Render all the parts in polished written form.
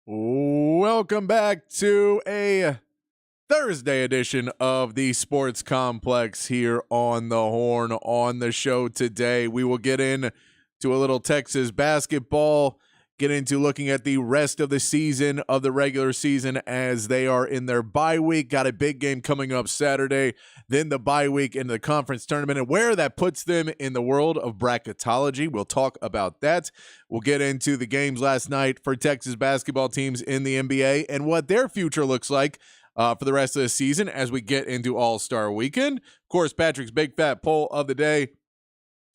Welcome back to a Thursday edition of the Sports Complex here on the Horn. On the show today, we will get in to a little Texas basketball, get into looking at the rest of the season of the regular season as they are in their bye week. Got a big game coming up Saturday, then the bye week into the conference tournament and where that puts them in the world of bracketology. We'll talk about that. We'll get into the games last night for Texas basketball teams in the NBA and what their future looks like for the rest of the season as we get into All-Star Weekend. Of course, Patrick's Big Fat Poll of the day.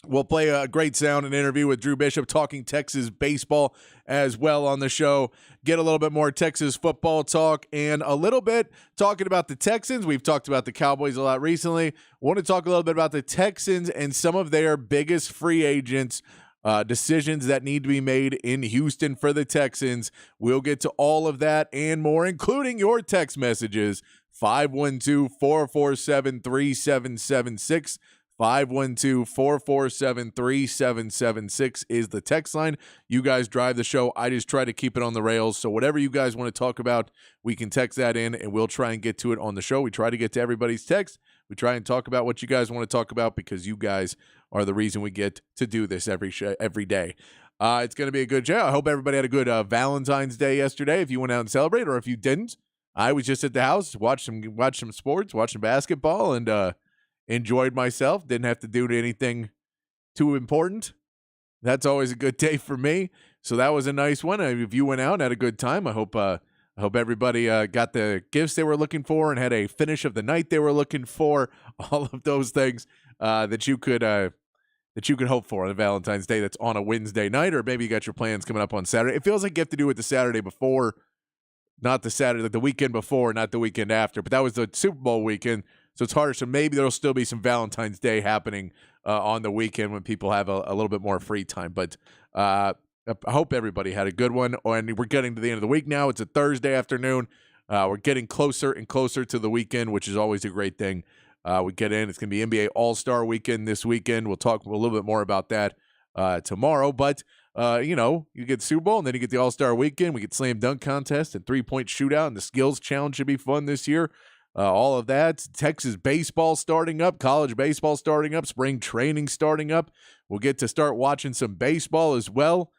We'll play a great sound and interview with Drew Bishop talking Texas baseball as well on the show. Get a little bit more Texas football talk and a little bit talking about the Texans. We've talked about the Cowboys a lot recently. Want to talk a little bit about the Texans and some of their biggest free agents, decisions that need to be made in Houston for the Texans. We'll get to all of that and more, including your text messages. 512-447-3776. 512-447-3776 is the text line. You guys drive the show. I just try to keep it on the rails. So whatever you guys want to talk about, we can text that in, and we'll try and get to it on the show. We try to get to everybody's text. We try and talk about what you guys want to talk about because you guys are the reason we get to do this every day. It's going to be a good show. I hope everybody had a good Valentine's Day yesterday if you went out and celebrated, or if you didn't. I was just at the house, watched some sports, watching basketball, and enjoyed myself. Didn't have to do anything too important. That's always a good day for me. So that was a nice one. If you went out and had a good time, I hope everybody got the gifts they were looking for and had a finish of the night they were looking for. All of those things that you could hope for on a Valentine's Day that's on a Wednesday night, or maybe you got your plans coming up on Saturday. It feels like you have to do it the Saturday before, not the Saturday, the weekend before, not the weekend after. But that was the Super Bowl weekend. So it's harder. So maybe there'll still be some Valentine's Day happening on the weekend when people have a little bit more free time. But I hope everybody had a good one. And we're getting to the end of the week now. It's a Thursday afternoon. We're getting closer and closer to the weekend, which is always a great thing. We get in. It's going to be NBA All-Star Weekend this weekend. We'll talk a little bit more about that tomorrow. But, you get the Super Bowl, and then you get the All-Star Weekend. We get Slam Dunk Contest and three-point shootout, and the Skills Challenge should be fun this year. All of that. Texas baseball starting up, college baseball starting up, spring training starting up. We'll get to start watching some baseball as well.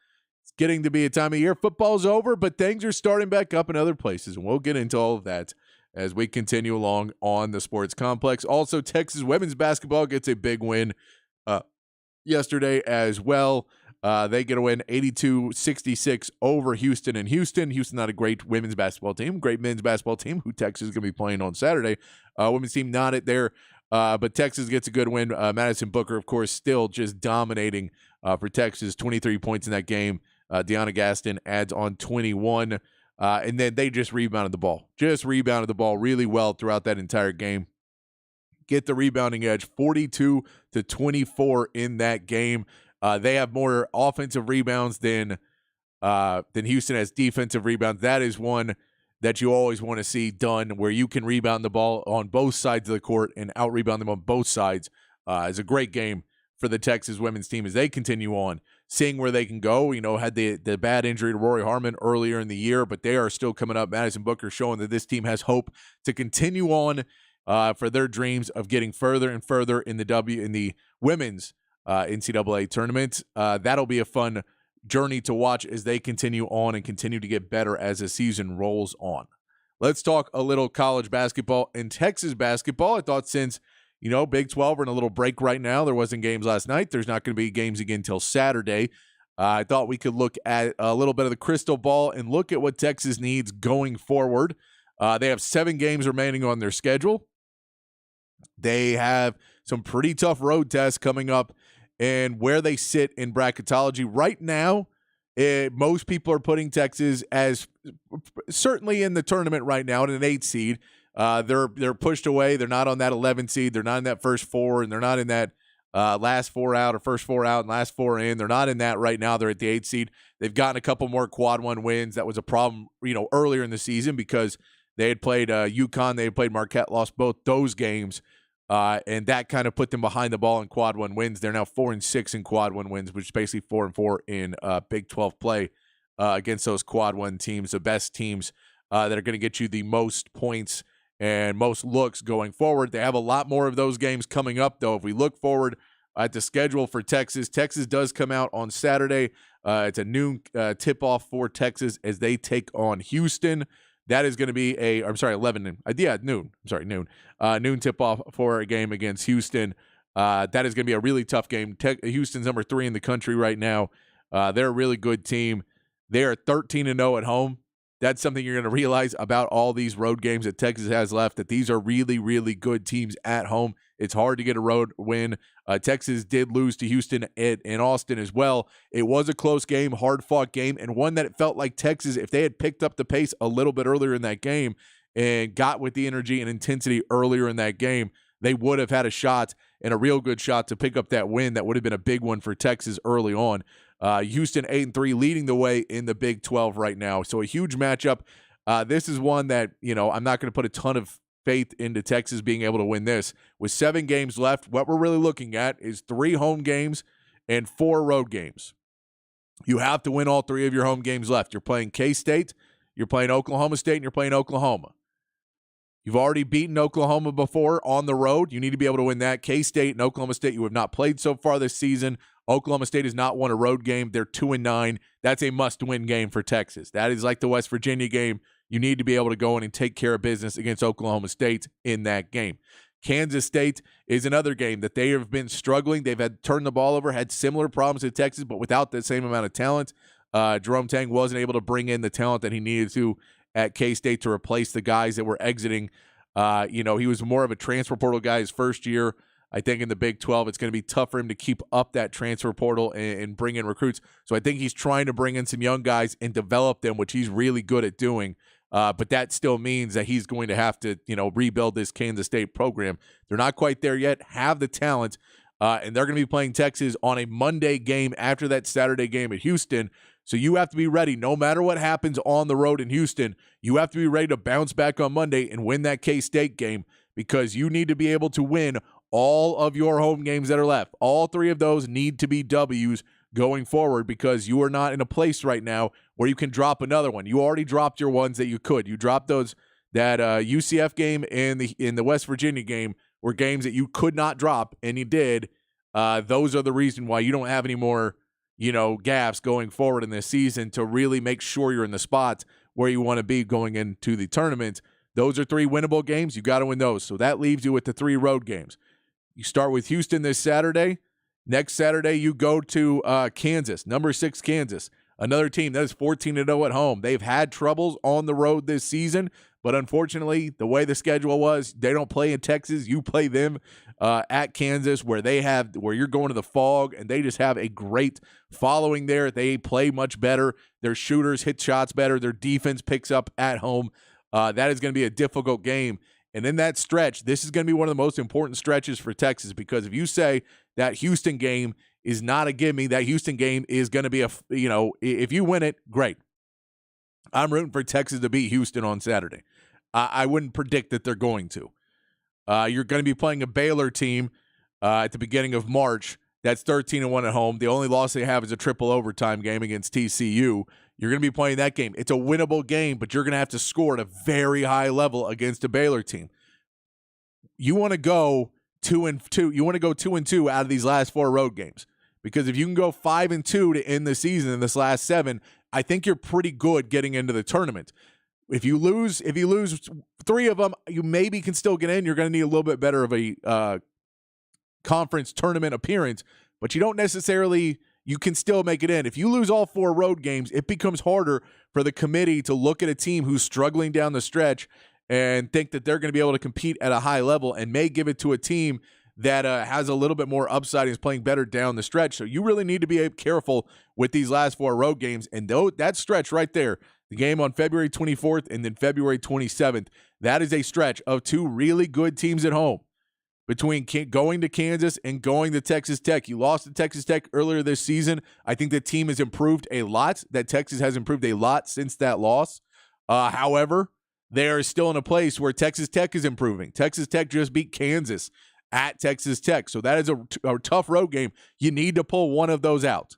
It's getting to be a time of year. Football's over, but things are starting back up in other places, and we'll get into all of that as we continue along on the Sports Complex. Also, Texas women's basketball gets a big win yesterday as well. They get a win 82-66 over Houston. And Houston, not a great women's basketball team, great men's basketball team, who Texas is going to be playing on Saturday. Women's team not at there, but Texas gets a good win. Madison Booker, of course, still just dominating for Texas, 23 points in that game. Deanna Gaston adds on 21. And then they just rebounded the ball really well throughout that entire game. Get the rebounding edge, 42-24 in that game. They have more offensive rebounds than Houston has defensive rebounds. That is one that you always want to see done, where you can rebound the ball on both sides of the court and out-rebound them on both sides. It's a great game for the Texas women's team as they continue on, seeing where they can go. Had the bad injury to Rory Harmon earlier in the year, but they are still coming up. Madison Booker showing that this team has hope to continue on for their dreams of getting further and further in the women's NCAA tournament. That'll be a fun journey to watch as they continue on and continue to get better as the season rolls on. Let's talk a little college basketball and Texas basketball. I thought since, Big 12, we're in a little break right now. There wasn't games last night. There's not going to be games again until Saturday. I thought we could look at a little bit of the crystal ball and look at what Texas needs going forward. They have 7 games remaining on their schedule. They have some pretty tough road tests coming up, and where they sit in bracketology right now, most people are putting Texas as certainly in the tournament right now at an 8 seed. They're pushed away. They're not on that 11 seed. They're not in that first 4, and they're not in that last 4 out or first 4 out and last 4 in. They're not in that right now. They're at the 8 seed. They've gotten a couple more quad 1 wins. That was a problem, earlier in the season because they had played UConn. They had played Marquette, lost both those games. And that kind of put them behind the ball in quad 1 wins. They're now 4-6 in quad 1 wins, which is basically 4-4 in Big 12 play against those quad one teams, the best teams that are going to get you the most points and most looks going forward. They have a lot more of those games coming up, though. If we look forward at the schedule for Texas, Texas does come out on Saturday. It's a noon tip-off for Texas as they take on Houston. That is going to be 11 noon. Noon. I'm sorry, noon. Noon tip-off for a game against Houston. That is going to be a really tough game. Houston's number 3 in the country right now. They're a really good team. They are 13-0 at home. That's something you're going to realize about all these road games that Texas has left, that these are really, really good teams at home. It's hard to get a road win. Texas did lose to Houston in Austin as well. It was a close game, hard-fought game, and one that it felt like Texas, if they had picked up the pace a little bit earlier in that game and got with the energy and intensity earlier in that game, they would have had a shot, and a real good shot, to pick up that win. That would have been a big one for Texas early on. Houston 8-3, leading the way in the Big 12 right now. So a huge matchup. This is one that, I'm not going to put a ton of faith into Texas being able to win this. With 7 games left, what we're really looking at is 3 home games and 4 road games. You have to win all 3 of your home games left. You're playing K-State, you're playing Oklahoma State, and you're playing Oklahoma. You've already beaten Oklahoma before on the road. You need to be able to win that. K-State and Oklahoma State you have not played so far this season. Oklahoma State has not won a road game. They're 2-9. That's a must-win game for Texas. That is like the West Virginia game. You need to be able to go in and take care of business against Oklahoma State in that game. Kansas State is another game that they have been struggling. They've had turned the ball over, had similar problems to Texas, but without the same amount of talent. Jerome Tang wasn't able to bring in the talent that he needed to at K-State to replace the guys that were exiting. He was more of a transfer portal guy his first year. I think in the Big 12, it's going to be tough for him to keep up that transfer portal and bring in recruits. So I think he's trying to bring in some young guys and develop them, which he's really good at doing. But that still means that he's going to have to, rebuild this Kansas State program. They're not quite there yet, have the talent, and they're going to be playing Texas on a Monday game after that Saturday game at Houston. So you have to be ready. No matter what happens on the road in Houston, you have to be ready to bounce back on Monday and win that K-State game, because you need to be able to win all of your home games that are left. All 3 of those need to be W's going forward, because you are not in a place right now where you can drop another one. You already dropped your ones that you could. You dropped that UCF game and in the West Virginia game were games that you could not drop, and you did. Those are the reason why you don't have any more gaps going forward in this season to really make sure you're in the spot where you want to be going into the tournament. Those are 3 winnable games. You got to win those. So that leaves you with the 3 road games. You start with Houston this Saturday. Next Saturday, you go to Kansas, number 6 Kansas, another team that is 14-0 at home. They've had troubles on the road this season, but unfortunately, the way the schedule was, they don't play in Texas. You play them at Kansas, where you're going to the Fog, and they just have a great following there. They play much better. Their shooters hit shots better. Their defense picks up at home. That is going to be a difficult game. And in that stretch, this is going to be one of the most important stretches for Texas, because if you say that Houston game is not a gimme, that Houston game is going to be if you win it, great. I'm rooting for Texas to beat Houston on Saturday. I wouldn't predict that they're going to. You're going to be playing a Baylor team at the beginning of March that's 13-1 at home. The only loss they have is a triple overtime game against TCU. You're going to be playing that game. It's a winnable game, but you're going to have to score at a very high level against a Baylor team. You want to go 2-2. You want to go 2-2 out of these last 4 road games, because if you can go 5-2 to end the season in this last 7, I think you're pretty good getting into the tournament. If you lose 3 of them, you maybe can still get in. You're going to need a little bit better of a conference tournament appearance, but you don't necessarily. You can still make it in. If you lose all 4 road games, it becomes harder for the committee to look at a team who's struggling down the stretch and think that they're going to be able to compete at a high level, and may give it to a team that has a little bit more upside and is playing better down the stretch. So you really need to be careful with these last 4 road games. And that stretch right there, the game on February 24th and then February 27th, that is a stretch of 2 really good teams at home. Between going to Kansas and going to Texas Tech. You lost to Texas Tech earlier this season. I think the team has improved a lot. That Texas has improved a lot since that loss. However, they are still in a place where Texas Tech is improving. Texas Tech just beat Kansas at Texas Tech. So that is a tough road game. You need to pull one of those out.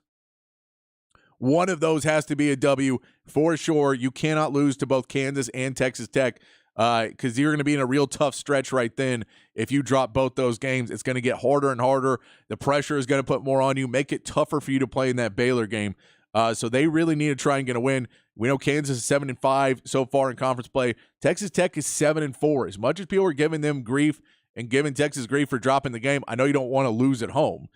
one of those has to be a W for sure. You cannot lose to both Kansas and Texas Tech because you're going to be in a real tough stretch right then. If you drop both those games, it's going to get harder and harder. The pressure is going to put more on you, make it tougher for you to play in that Baylor game. So they really need to try and get a win. We know Kansas is 7-5 so far in conference play. Texas Tech is 7-4. As much as people are giving them grief and giving Texas grief for dropping the game, I know you don't want to lose at home,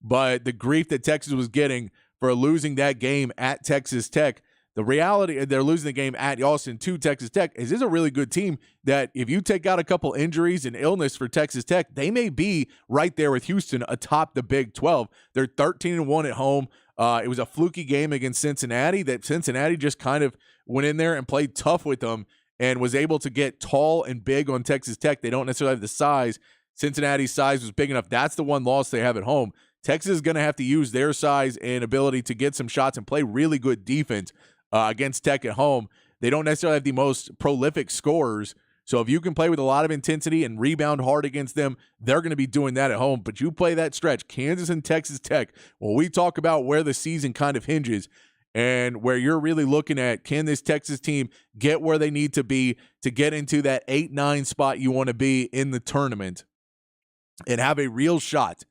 but the grief that Texas was getting for losing that game at Texas Tech, the reality they're losing the game at Austin to Texas Tech is this is a really good team that if you take out a couple injuries and illness for Texas Tech, they may be right there with Houston atop the Big 12. They're 13-1 at home. It was a fluky game against Cincinnati that Cincinnati just kind of went in there and played tough with them and was able to get tall and big on Texas Tech. They don't necessarily have the size. Cincinnati's size was big enough. That's the one loss they have at home. Texas is going to have to use their size and ability to get some shots and play really good defense against Tech at home. They don't necessarily have the most prolific scorers. So if you can play with a lot of intensity and rebound hard against them, they're going to be doing that at home. But you play that stretch, Kansas and Texas Tech, when we talk about where the season kind of hinges and where you're really looking at, can this Texas team get where they need to be to get into that 8-9 spot you want to be in the tournament and have a real shot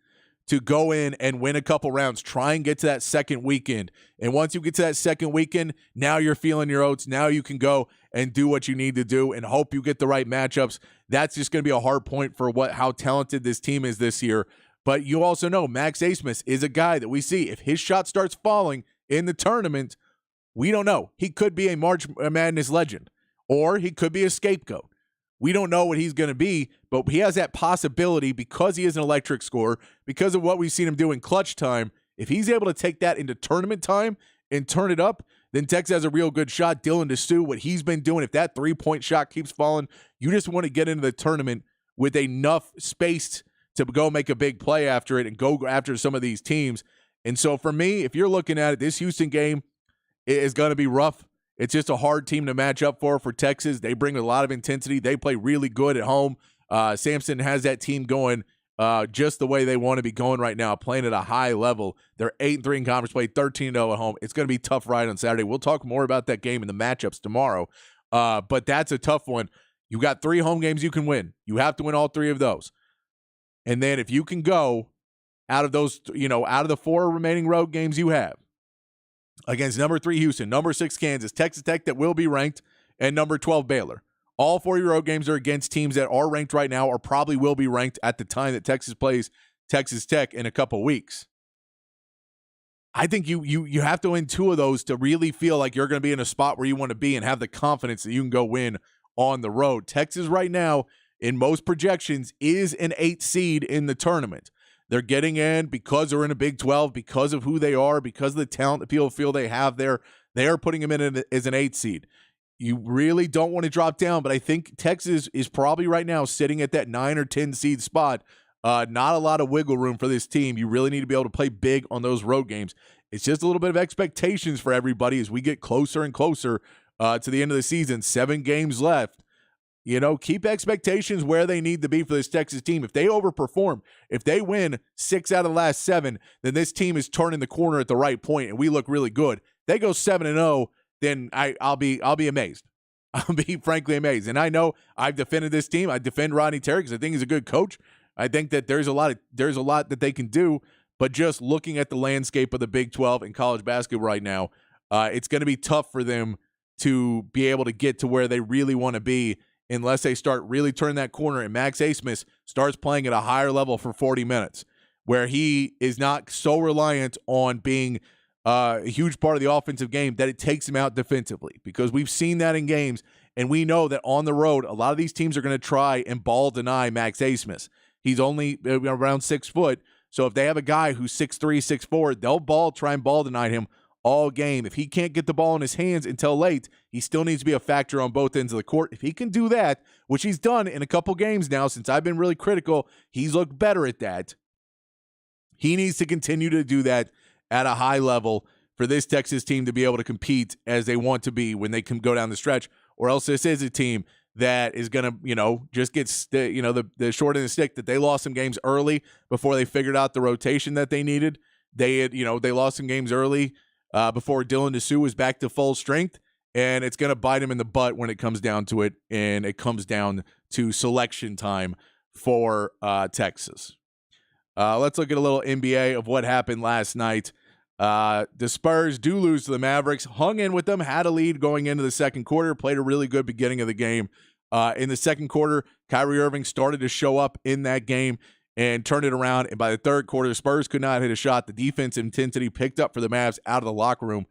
to go in and win a couple rounds, try and get to that second weekend. And once you get to that second weekend, now you're feeling your oats. Now you can go and do what you need to do and hope you get the right matchups. That's just going to be a hard point for how talented this team is this year. But you also know Max Abmas is a guy that we see. If his shot starts falling in the tournament, we don't know. He could be a March Madness legend, or he could be a scapegoat. We don't know what he's going to be, but he has that possibility because he is an electric scorer, because of what we've seen him do in clutch time. If he's able to take that into tournament time and turn it up, then Texas has a real good shot. Dylan DeSue, what he's been doing, if that three-point shot keeps falling, you just want to get into the tournament with enough space to go make a big play after it and go after some of these teams. And so for me, if you're looking at it, this Houston game is going to be rough. It's just a hard team to match up for Texas. They bring a lot of intensity. They play really good at home. Sampson has that team going just the way they want to be going right now, playing at a high level. They're 8-3 in conference play, 13-0 at home. It's going to be a tough ride on Saturday. We'll talk more about that game and the matchups tomorrow. But that's a tough one. You got 3 home games you can win. You have to win all 3 of those. And then if you can go out of those, out of the 4 remaining road games you have, against number 3 Houston, number 6 Kansas, Texas Tech that will be ranked, and number 12 Baylor. All 4 of your road games are against teams that are ranked right now or probably will be ranked at the time that Texas plays Texas Tech in a couple weeks. I think you have to win 2 of those to really feel like you're going to be in a spot where you want to be and have the confidence that you can go win on the road. Texas right now, in most projections, is an 8 seed in the tournament. They're getting in because they're in a Big 12, because of who they are, because of the talent that people feel they have there. They are putting them in as an 8 seed. You really don't want to drop down, but I think Texas is probably right now sitting at that 9 or 10 seed spot. Not a lot of wiggle room for this team. You really need to be able to play big on those road games. It's just a little bit of expectations for everybody as we get closer and closer to the end of the season. 7 games left. Keep expectations where they need to be for this Texas team. If they overperform, if they win 6 out of the last 7, then this team is turning the corner at the right point, and we look really good. They go 7-0, then I'll be amazed. I'll be frankly amazed. And I know I've defended this team. I defend Rodney Terry because I think he's a good coach. I think that there's a lot that they can do. But just looking at the landscape of the Big 12 and college basketball right now, it's going to be tough for them to be able to get to where they really want to be, unless they start really turning that corner and Max Abmas starts playing at a higher level for 40 minutes, where he is not so reliant on being a huge part of the offensive game that it takes him out defensively. Because we've seen that in games, and we know that on the road, a lot of these teams are going to try and ball deny Max Abmas. He's only around 6 foot, so if they have a guy who's 6'3", 6'4", they'll try and ball deny him all game. If he can't get the ball in his hands until late, he still needs to be a factor on both ends of the court. If he can do that, which he's done in a couple games now since I've been really critical, he's looked better at that. He needs to continue to do that at a high level for this Texas team to be able to compete as they want to be when they can go down the stretch, or else this is a team that is going to, just get the short end of the stick, that they lost some games early before they figured out the rotation that they needed. They lost some games early before Dylan Dessou is back to full strength, and it's going to bite him in the butt when it comes down to it, and it comes down to selection time for Texas. Let's look at a little NBA of what happened last night. The Spurs do lose to the Mavericks, hung in with them, had a lead going into the second quarter, played a really good beginning of the game. In the second quarter, Kyrie Irving started to show up in that game and turned it around. And by the third quarter, the Spurs could not hit a shot. The defense intensity picked up for the Mavs out of the locker room.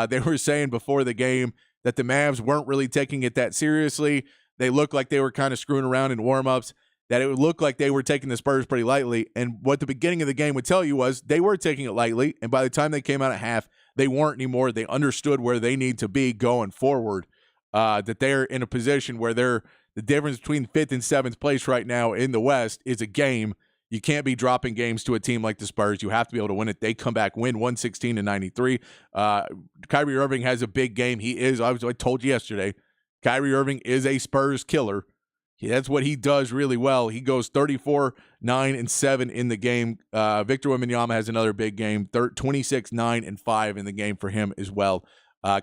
They were saying before the game that the Mavs weren't really taking it that seriously. They looked like they were kind of screwing around in warmups, that it would look like they were taking the Spurs pretty lightly. And what the beginning of the game would tell you was they were taking it lightly. And by the time they came out at half, they weren't anymore. They understood where they need to be going forward, that they're in a position where the difference between 5th and 7th place right now in the West is a game. You can't be dropping games to a team like the Spurs. You have to be able to win it. They come back, win 116-93. Kyrie Irving has a big game. He is, I told you yesterday, Kyrie Irving is a Spurs killer. That's what he does really well. He goes 34, 9, and 7 in the game. Victor Wembanyama has another big game, 26, 9, and 5 in the game for him as well.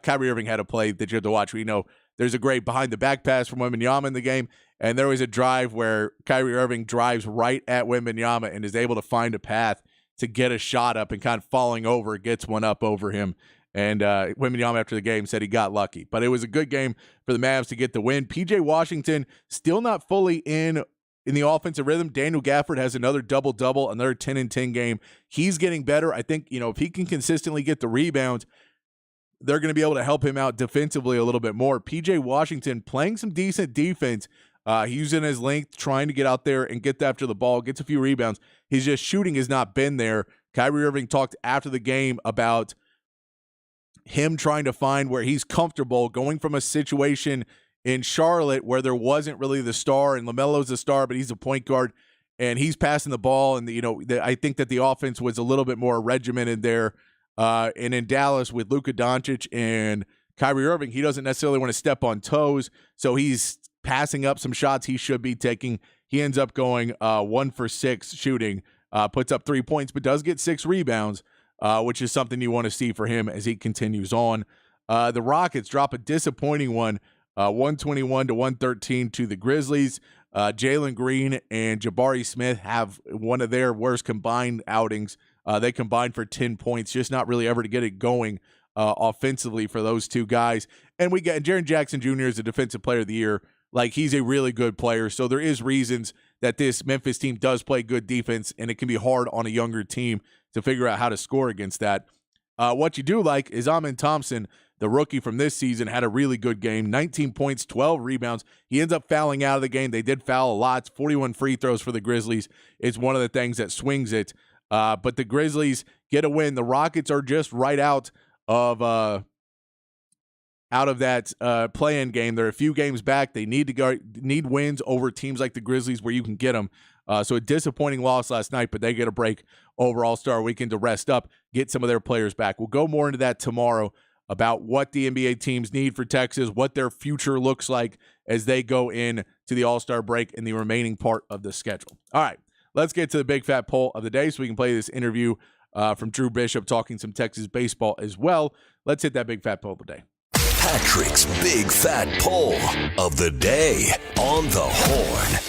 Kyrie Irving had a play that you have to watch. We know there's a great behind-the-back pass from Wembanyama in the game, and there was a drive where Kyrie Irving drives right at Wembanyama and is able to find a path to get a shot up, and kind of falling over, gets one up over him. And Wembanyama after the game said he got lucky. But it was a good game for the Mavs to get the win. P.J. Washington still not fully in the offensive rhythm. Daniel Gafford has another double-double, another 10-10 game. He's getting better. I think, if he can consistently get the rebounds, they're going to be able to help him out defensively a little bit more. P.J. Washington playing some decent defense. He's using his length, trying to get out there and get after the ball, gets a few rebounds. His just shooting has not been there. Kyrie Irving talked after the game about him trying to find where he's comfortable, going from a situation in Charlotte where there wasn't really the star, and LaMelo's the star, but he's a point guard, and he's passing the ball. And, I think that the offense was a little bit more regimented there. And in Dallas with Luka Doncic and Kyrie Irving, he doesn't necessarily want to step on toes, so he's passing up some shots he should be taking. He ends up going 1 for 6 shooting, puts up 3 points, but does get 6 rebounds, which is something you want to see for him as he continues on. The Rockets drop a disappointing one, 121-113 to the Grizzlies. Jalen Green and Jabari Smith have one of their worst combined outings. They combined for 10 points, just not really ever to get it going offensively for those two guys. And we get Jaren Jackson Jr. is a defensive player of the year. Like, he's a really good player. So there is reasons that this Memphis team does play good defense, and it can be hard on a younger team to figure out how to score against that. What you do like is Amen Thompson, the rookie from this season, had a really good game, 19 points, 12 rebounds. He ends up fouling out of the game. They did foul a lot. 41 free throws for the Grizzlies. It's one of the things that swings it. But the Grizzlies get a win. The Rockets are just right out of that play-in game. They're a few games back. They need wins over teams like the Grizzlies where you can get them. So a disappointing loss last night, but they get a break over All-Star Weekend to rest up, get some of their players back. We'll go more into that tomorrow about what the NBA teams need for Texas, what their future looks like as they go in to the All-Star break in the remaining part of the schedule. All right, let's get to the big fat poll of the day so we can play this interview from Drew Bishop talking some Texas baseball as well. Let's hit that big fat poll of the day. Patrick's Big Fat Poll of the Day on the Horn.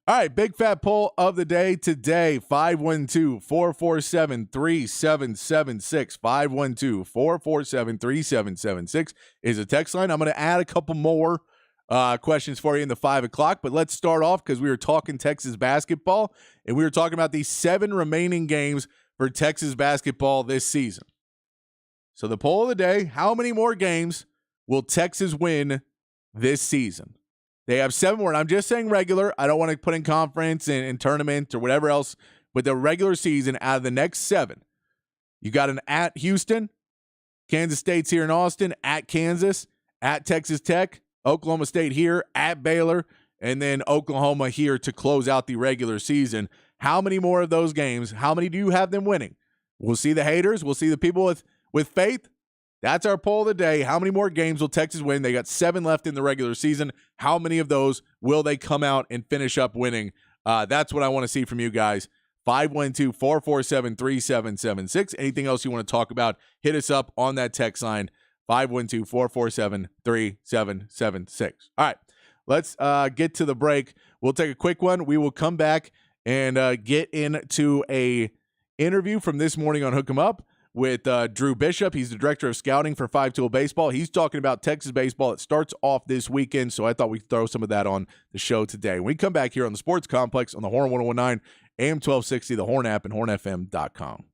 All right, big fat poll of the day today, 512-447-3776. 512-447-3776 is a text line. I'm going to add a couple more questions for you in the 5 o'clock, but let's start off because we were talking Texas basketball, and we were talking about the 7 remaining games for Texas basketball this season. So the poll of the day, how many more games will Texas win this season? They have 7 more, and I'm just saying regular. I don't want to put in conference and tournament or whatever else, but the regular season out of the next 7. You got an at Houston, Kansas State's here in Austin, at Kansas, at Texas Tech, Oklahoma State here, at Baylor, and then Oklahoma here to close out the regular season. How many more of those games, how many do you have them winning? We'll see the haters. We'll see the people with faith. That's our poll of the day. How many more games will Texas win? They got 7 left in the regular season. How many of those will they come out and finish up winning? That's what I want to see from you guys. 512-447-3776. Anything else you want to talk about, hit us up on that text line, 512-447-3776. All right, let's get to the break. We'll take a quick one. We will come back and get into a interview from this morning on Hook 'em Up with Drew Bishop. He's the director of scouting for Five Tool Baseball. He's talking about Texas baseball. It starts off this weekend, so I thought we'd throw some of that on the show today. When we come back here on the Sports Complex on the Horn 1019, AM 1260, the Horn app, and hornfm.com.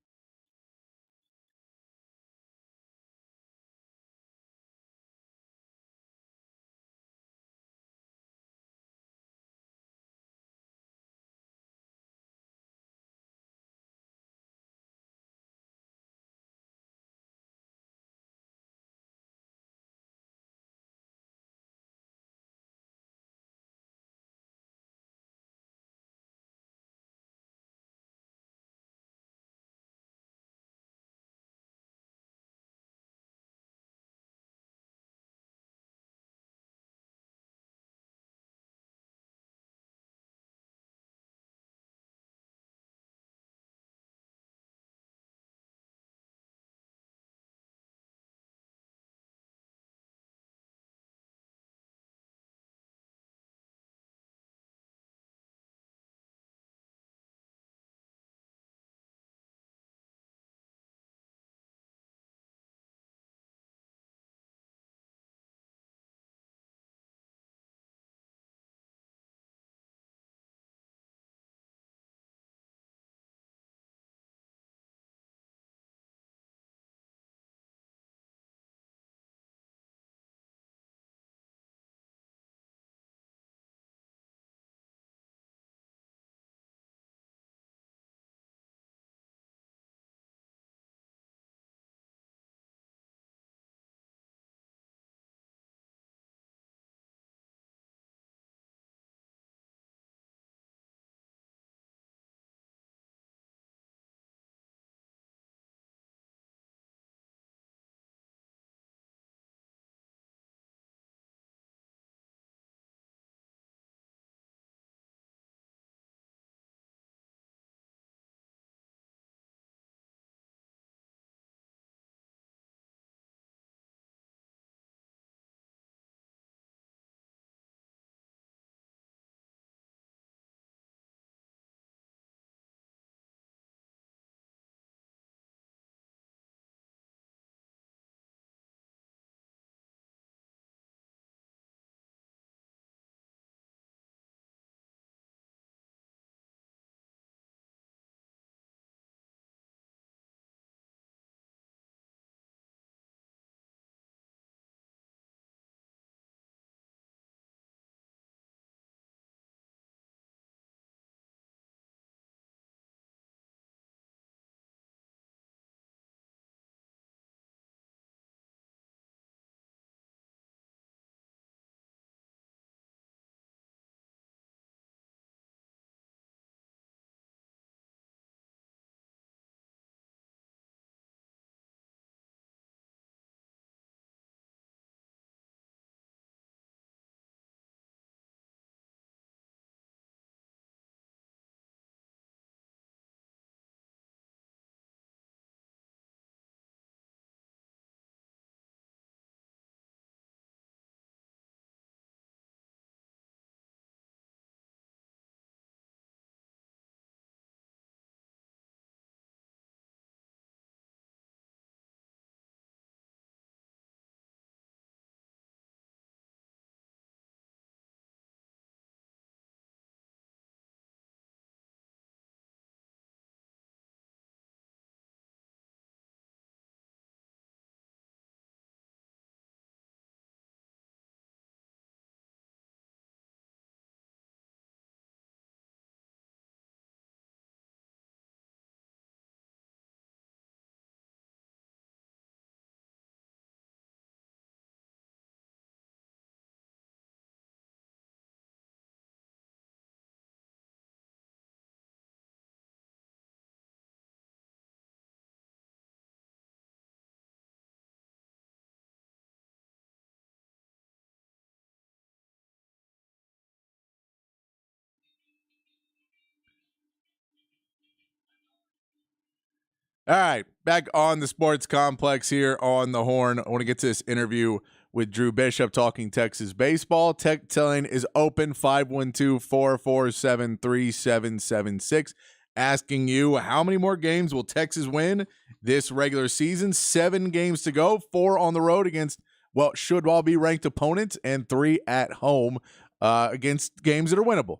All right, back on the Sports Complex here on the Horn. I want to get to this interview with Drew Bishop talking Texas baseball. Tech line is open 512-447-3776. Asking you, how many more games will Texas win this regular season? 7 games to go, 4 on the road against what should all be ranked opponents, and 3 at home against games that are winnable.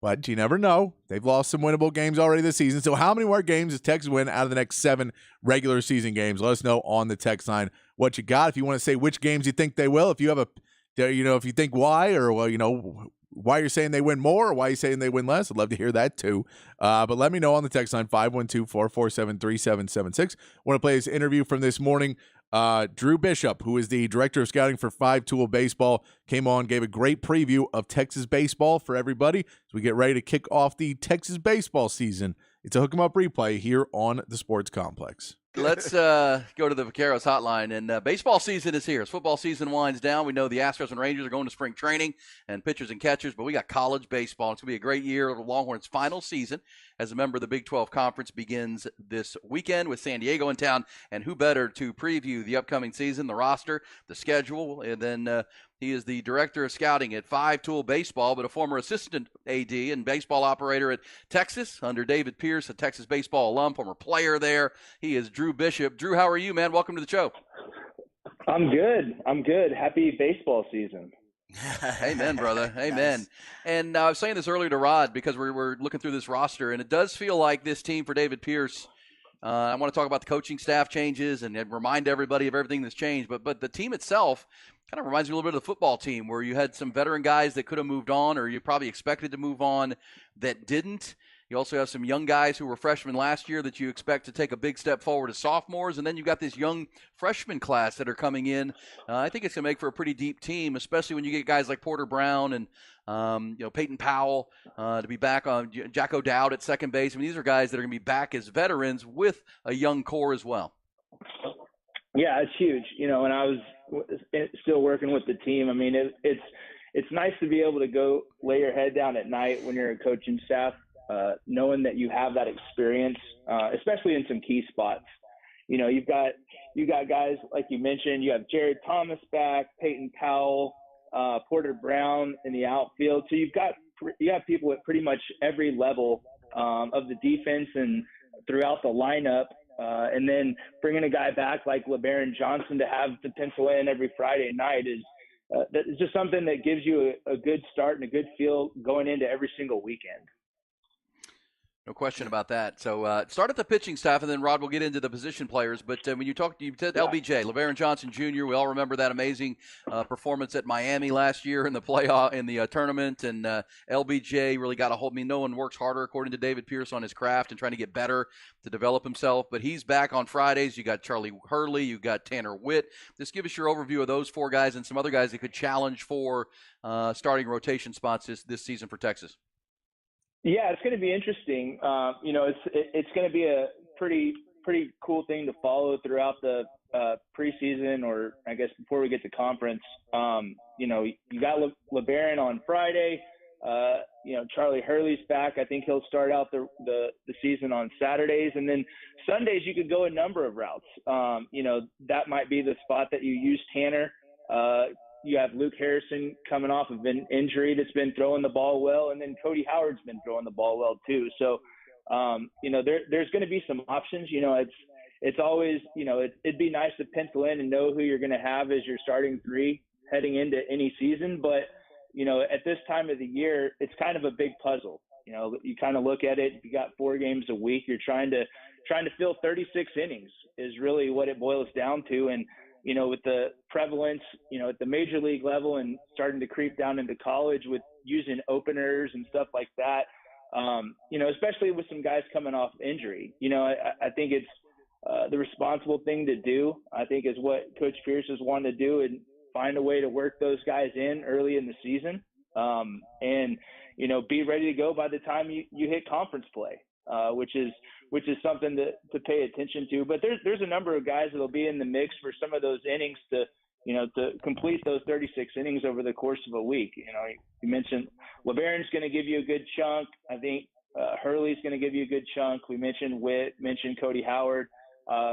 But you never know. They've lost some winnable games already this season. So how many more games does Texas win out of the next 7 regular season games? Let us know on the text line what you got. If you want to say which games you think they will, if you have if you think why, or why you're saying they win more, or why you're saying they win less, I'd love to hear that too. But let me know on the text line 512-447-3776. Want to play this interview from this morning. Drew Bishop, who is the director of scouting for 5-Tool Baseball, came on, gave a great preview of Texas baseball for everybody as we get ready to kick off the Texas baseball season. It's a Hook 'em Up replay here on the Sports Complex. Let's go to the Vaqueros hotline. And baseball season is here. As football season winds down, we know the Astros and Rangers are going to spring training and pitchers and catchers, but we got college baseball. It's going to be a great year of the Longhorns' final season as a member of the Big 12 Conference begins this weekend with San Diego in town. And who better to preview the upcoming season, the roster, the schedule, and then he is the director of scouting at 5-Tool Baseball, but a former assistant AD and baseball operator at Texas under David Pierce, a Texas baseball alum, former player there. He is Drew Bishop. Drew, how are you, man? Welcome to the show. I'm good. Happy baseball season. Amen, brother. Amen. Nice. And I was saying this earlier to Rod because we were looking through this roster, and it does feel like this team for David Pierce. I want to talk about the coaching staff changes and remind everybody of everything that's changed. But the team itself kind of reminds me a little bit of the football team where you had some veteran guys that could have moved on or you probably expected to move on that didn't. You also have some young guys who were freshmen last year that you expect to take a big step forward as sophomores. And then you've got this young freshman class that are coming in. I think it's going to make for a pretty deep team, especially when you get guys like Porter Brown and Peyton Powell to be back on Jack O'Dowd at second base. I mean, these are guys that are going to be back as veterans with a young core as well. Yeah, it's huge. When I was still working with the team, I mean, it's nice to be able to go lay your head down at night when you're a coaching staff, knowing that you have that experience, especially in some key spots. You've got guys like you mentioned. You have Jared Thomas back, Peyton Powell, Porter Brown in the outfield. So you have people at pretty much every level of the defense and throughout the lineup. And then bringing a guy back like LeBaron Johnson to have to pencil in every Friday night is just something that gives you a good start and a good feel going into every single weekend. No question about that. So start at the pitching staff, and then, Rod, we'll get into the position players. But when you said LBJ, LeBaron Johnson Jr., we all remember that amazing performance at Miami last year in the playoff, in the tournament. And LBJ really got a hold. I mean, no one works harder, according to David Pierce, on his craft and trying to get better to develop himself. But he's back on Fridays. You got Charlie Hurley. You got Tanner Witt. Just give us your overview of those 4 guys and some other guys that could challenge for starting rotation spots this season for Texas. Yeah, it's going to be interesting. It's going to be a pretty cool thing to follow throughout the preseason, or I guess before we get to conference. You got LeBaron on Friday. Charlie Hurley's back. I think he'll start out the season on Saturdays, and then Sundays you could go a number of routes. That might be the spot that you use Tanner. You have Luke Harrison coming off of an injury that's been throwing the ball well, and then Cody Howard's been throwing the ball well too. So, there's going to be some options. It's always, it'd be nice to pencil in and know who you're going to have as your starting 3 heading into any season. But, at this time of the year, it's kind of a big puzzle. You kind of look at it. You got 4 games a week. You're trying to fill 36 innings is really what it boils down to. And with the prevalence, at the major league level and starting to creep down into college with using openers and stuff like that, especially with some guys coming off injury, I think it's the responsible thing to do, I think, is what Coach Pierce has wanted to do and find a way to work those guys in early in the season and be ready to go by the time you hit conference play, which is something to pay attention to. But there's a number of guys that'll be in the mix for some of those innings to complete those 36 innings over the course of a week. You mentioned LeBaron's going to give you a good chunk. I think Hurley's going to give you a good chunk. We mentioned Witt, mentioned Cody Howard.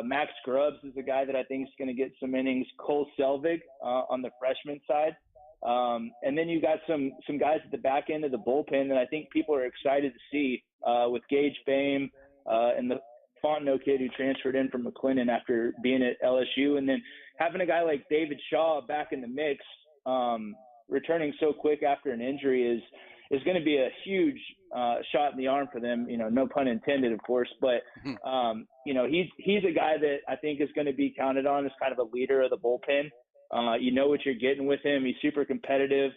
Max Grubbs is a guy that I think is going to get some innings. Cole Selvig on the freshman side. And then you got some guys at the back end of the bullpen that I think people are excited to see with Gage Bame and the Fontenot kid who transferred in from McLennan after being at LSU. And then having a guy like David Shaw back in the mix, returning so quick after an injury is going to be a huge shot in the arm for them. No pun intended, of course. But, he's a guy that I think is going to be counted on as kind of a leader of the bullpen. You know what you're getting with him. He's super competitive.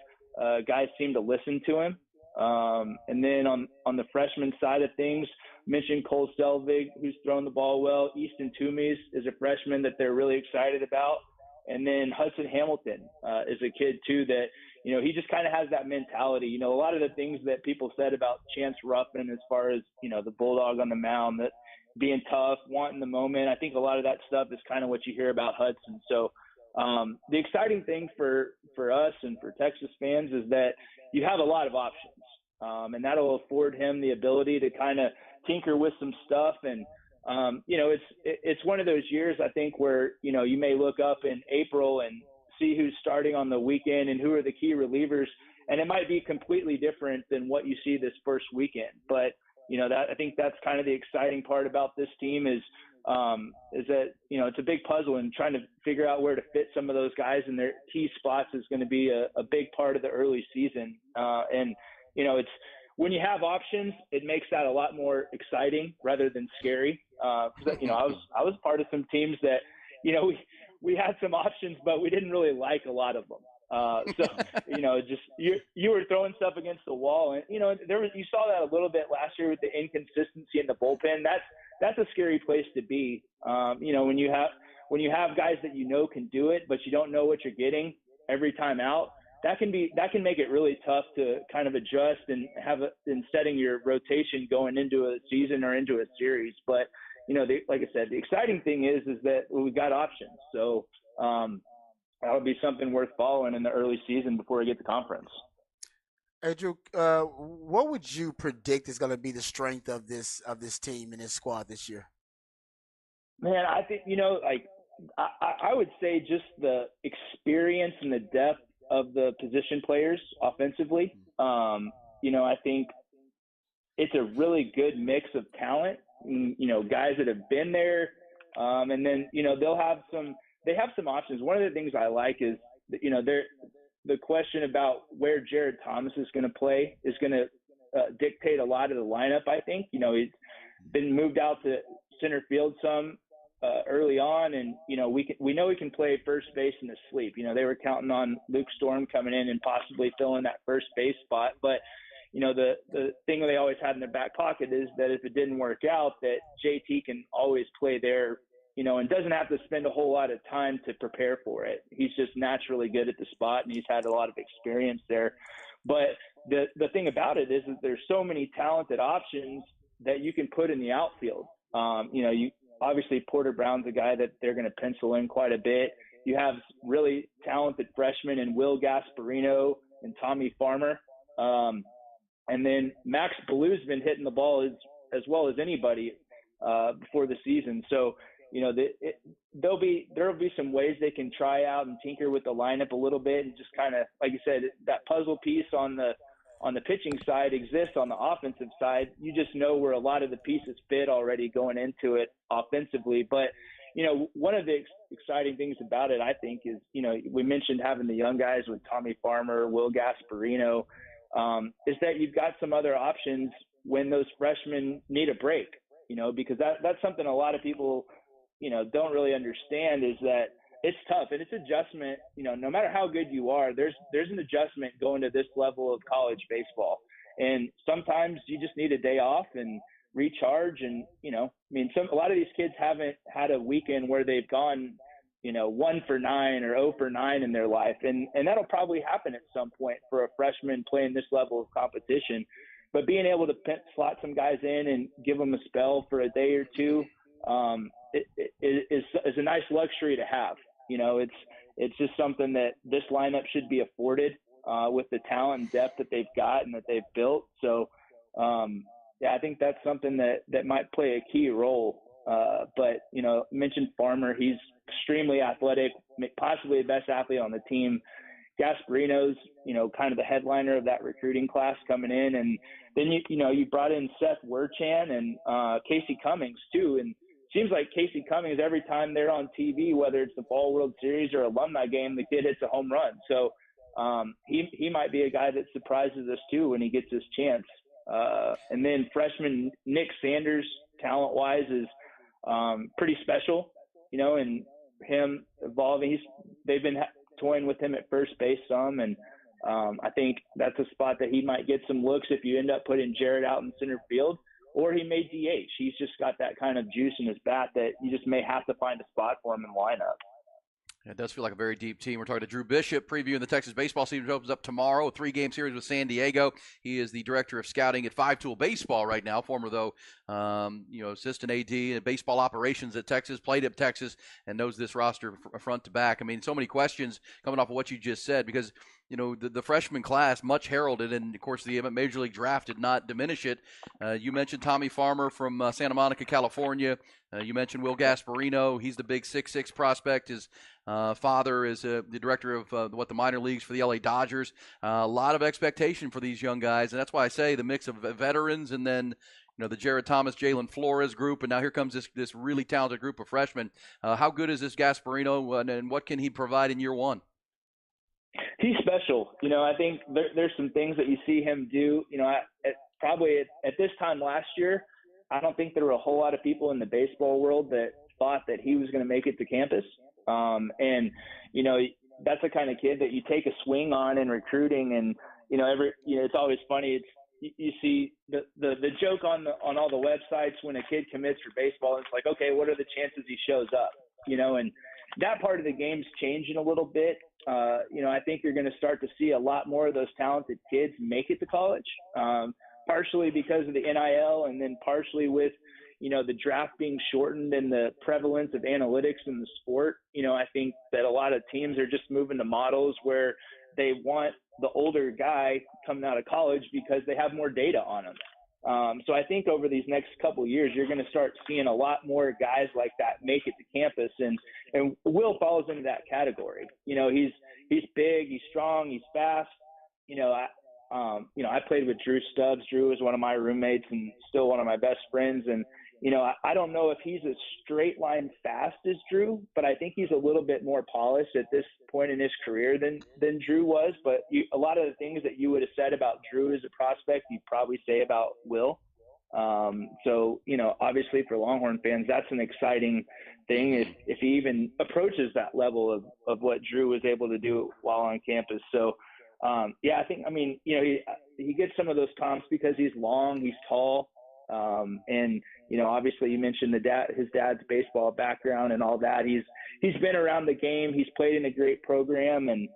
Guys seem to listen to him. And then on the freshman side of things, mentioned Cole Selvig, who's thrown the ball well. Easton Toomeys is a freshman that they're really excited about. And then Hudson Hamilton is a kid, too, that, he just kind of has that mentality. A lot of the things that people said about Chance Ruffin as far as, the Bulldog on the mound, that being tough, wanting the moment, I think a lot of that stuff is kind of what you hear about Hudson. So the exciting thing for us and for Texas fans is that you have a lot of options. And that'll afford him the ability to kind of tinker with some stuff. And, it's one of those years, I think, where, you may look up in April and see who's starting on the weekend and who are the key relievers. And it might be completely different than what you see this first weekend. But, I think that's kind of the exciting part about this team is that, it's a big puzzle, and trying to figure out where to fit some of those guys in their key spots is going to be a big part of the early season. It's when you have options, it makes that a lot more exciting rather than scary. I was part of some teams that, we had some options, but we didn't really like a lot of them. Just you were throwing stuff against the wall, and you saw that a little bit last year with the inconsistency in the bullpen. That's a scary place to be. When you have guys that can do it, but you don't know what you're getting every time out. That can make it really tough to kind of adjust and in setting your rotation going into a season or into a series. But like I said, the exciting thing is that we've got options. So that would be something worth following in the early season before we get to conference. Hey, Drew, what would you predict is going to be the strength of this team and this squad this year? Man, I think I would say just the experience and the depth of the position players offensively. I think it's a really good mix of talent. Guys that have been there, and then they have some options. One of the things I like is the question about where Jared Thomas is going to play is going to dictate a lot of the lineup. I think he's been moved out to center field some early on, and we know he can play first base in his sleep. They were counting on Luke Storm coming in and possibly filling that first base spot, but the thing they always had in their back pocket is that if it didn't work out, that JT can always play there, and doesn't have to spend a whole lot of time to prepare for it. He's just naturally good at the spot, and he's had a lot of experience there. But the thing about it is that there's so many talented options that you can put in the outfield. Obviously Porter Brown's a guy that they're going to pencil in quite a bit. You have really talented freshmen in Will Gasparino and Tommy Farmer. And then Max Ballou's been hitting the ball as well as anybody before the season. So, there'll be some ways they can try out and tinker with the lineup a little bit, and just kind of, like you said, that puzzle piece on the pitching side exists on the offensive side. You just know where a lot of the pieces fit already going into it offensively. But, one of the exciting things about it, I think, is, we mentioned having the young guys with Tommy Farmer, Will Gasparino, is that you've got some other options when those freshmen need a break, because that's something a lot of people, don't really understand, is that it's tough and it's adjustment. No matter how good you are, there's an adjustment going to this level of college baseball. And sometimes you just need a day off and recharge. And, a lot of these kids haven't had a weekend where they've gone, 1 for 9 or 0 for 9 in their life. And that'll probably happen at some point for a freshman playing this level of competition. But being able to slot some guys in and give them a spell for a day or two, is a nice luxury to have. It's just something that this lineup should be afforded with the talent and depth that they've got and that they've built. So, I think that's something that might play a key role. But, mentioned Farmer, he's extremely athletic, possibly the best athlete on the team. Gasparino's, kind of the headliner of that recruiting class coming in. And then, you brought in Seth Werchan and Casey Cummings too. And it seems like Casey Cummings, every time they're on TV, whether it's the Fall World Series or alumni game, the kid hits a home run. So he might be a guy that surprises us too when he gets his chance. And then freshman Nick Sanders, talent-wise, is pretty special, and him evolving. They've been toying with him at first base some, and I think that's a spot that he might get some looks if you end up putting Jared out in center field, or he may DH. He's just got that kind of juice in his bat that you just may have to find a spot for him in lineup. It does feel like a very deep team. We're talking to Drew Bishop, previewing the Texas baseball season, which opens up tomorrow, a 3-game series with San Diego. He is the director of scouting at Five Tool Baseball right now, former, though, assistant AD and baseball operations at Texas, played at Texas, and knows this roster front to back. I mean, so many questions coming off of what you just said, because the freshman class, much heralded, and, of course, the Major League Draft did not diminish it. You mentioned Tommy Farmer from Santa Monica, California. You mentioned Will Gasparino. He's the big 6'6" prospect. His father is the director of the minor leagues for the LA Dodgers. A lot of expectation for these young guys, and that's why I say the mix of veterans and then the Jared Thomas, Jalen Flores group, and now here comes this really talented group of freshmen. How good is this Gasparino, and what can he provide in year one? He's special. I think there's some things that you see him do. Probably at this time last year, I don't think there were a whole lot of people in the baseball world that thought that he was going to make it to campus. And that's the kind of kid that you take a swing on in recruiting. And it's always funny. You see the joke on all the websites when a kid commits for baseball. It's like, okay, what are the chances he shows up? And that part of the game's changing a little bit. I think you're going to start to see a lot more of those talented kids make it to college, partially because of the NIL, and then partially with, the draft being shortened and the prevalence of analytics in the sport. I think that a lot of teams are just moving to models where they want the older guy coming out of college because they have more data on them. So I think over these next couple of years, you're going to start seeing a lot more guys like that make it to campus, and Will falls into that category. He's big, he's strong, he's fast. I played with Drew Stubbs. Drew was one of my roommates and still one of my best friends. And, I don't know if he's as straight line fast as Drew, but I think he's a little bit more polished at this point in his career than Drew was. But a lot of the things that you would have said about Drew as a prospect, you'd probably say about Will. So, obviously for Longhorn fans, that's an exciting thing if he even approaches that level of what Drew was able to do while on campus. So, I think, he gets some of those comps because he's long, he's tall. And, obviously you mentioned his dad's baseball background and all that. He's been around the game. He's played in a great program. And,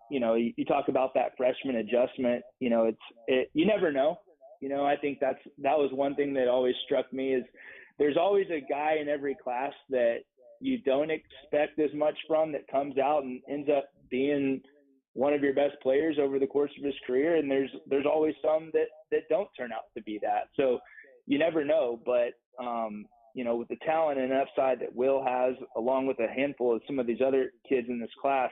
you talk about that freshman adjustment, you never know. I think that was one thing that always struck me is there's always a guy in every class that you don't expect as much from that comes out and ends up being one of your best players over the course of his career. And there's always some that don't turn out to be that. So you never know, but, with the talent and upside that Will has, along with a handful of some of these other kids in this class,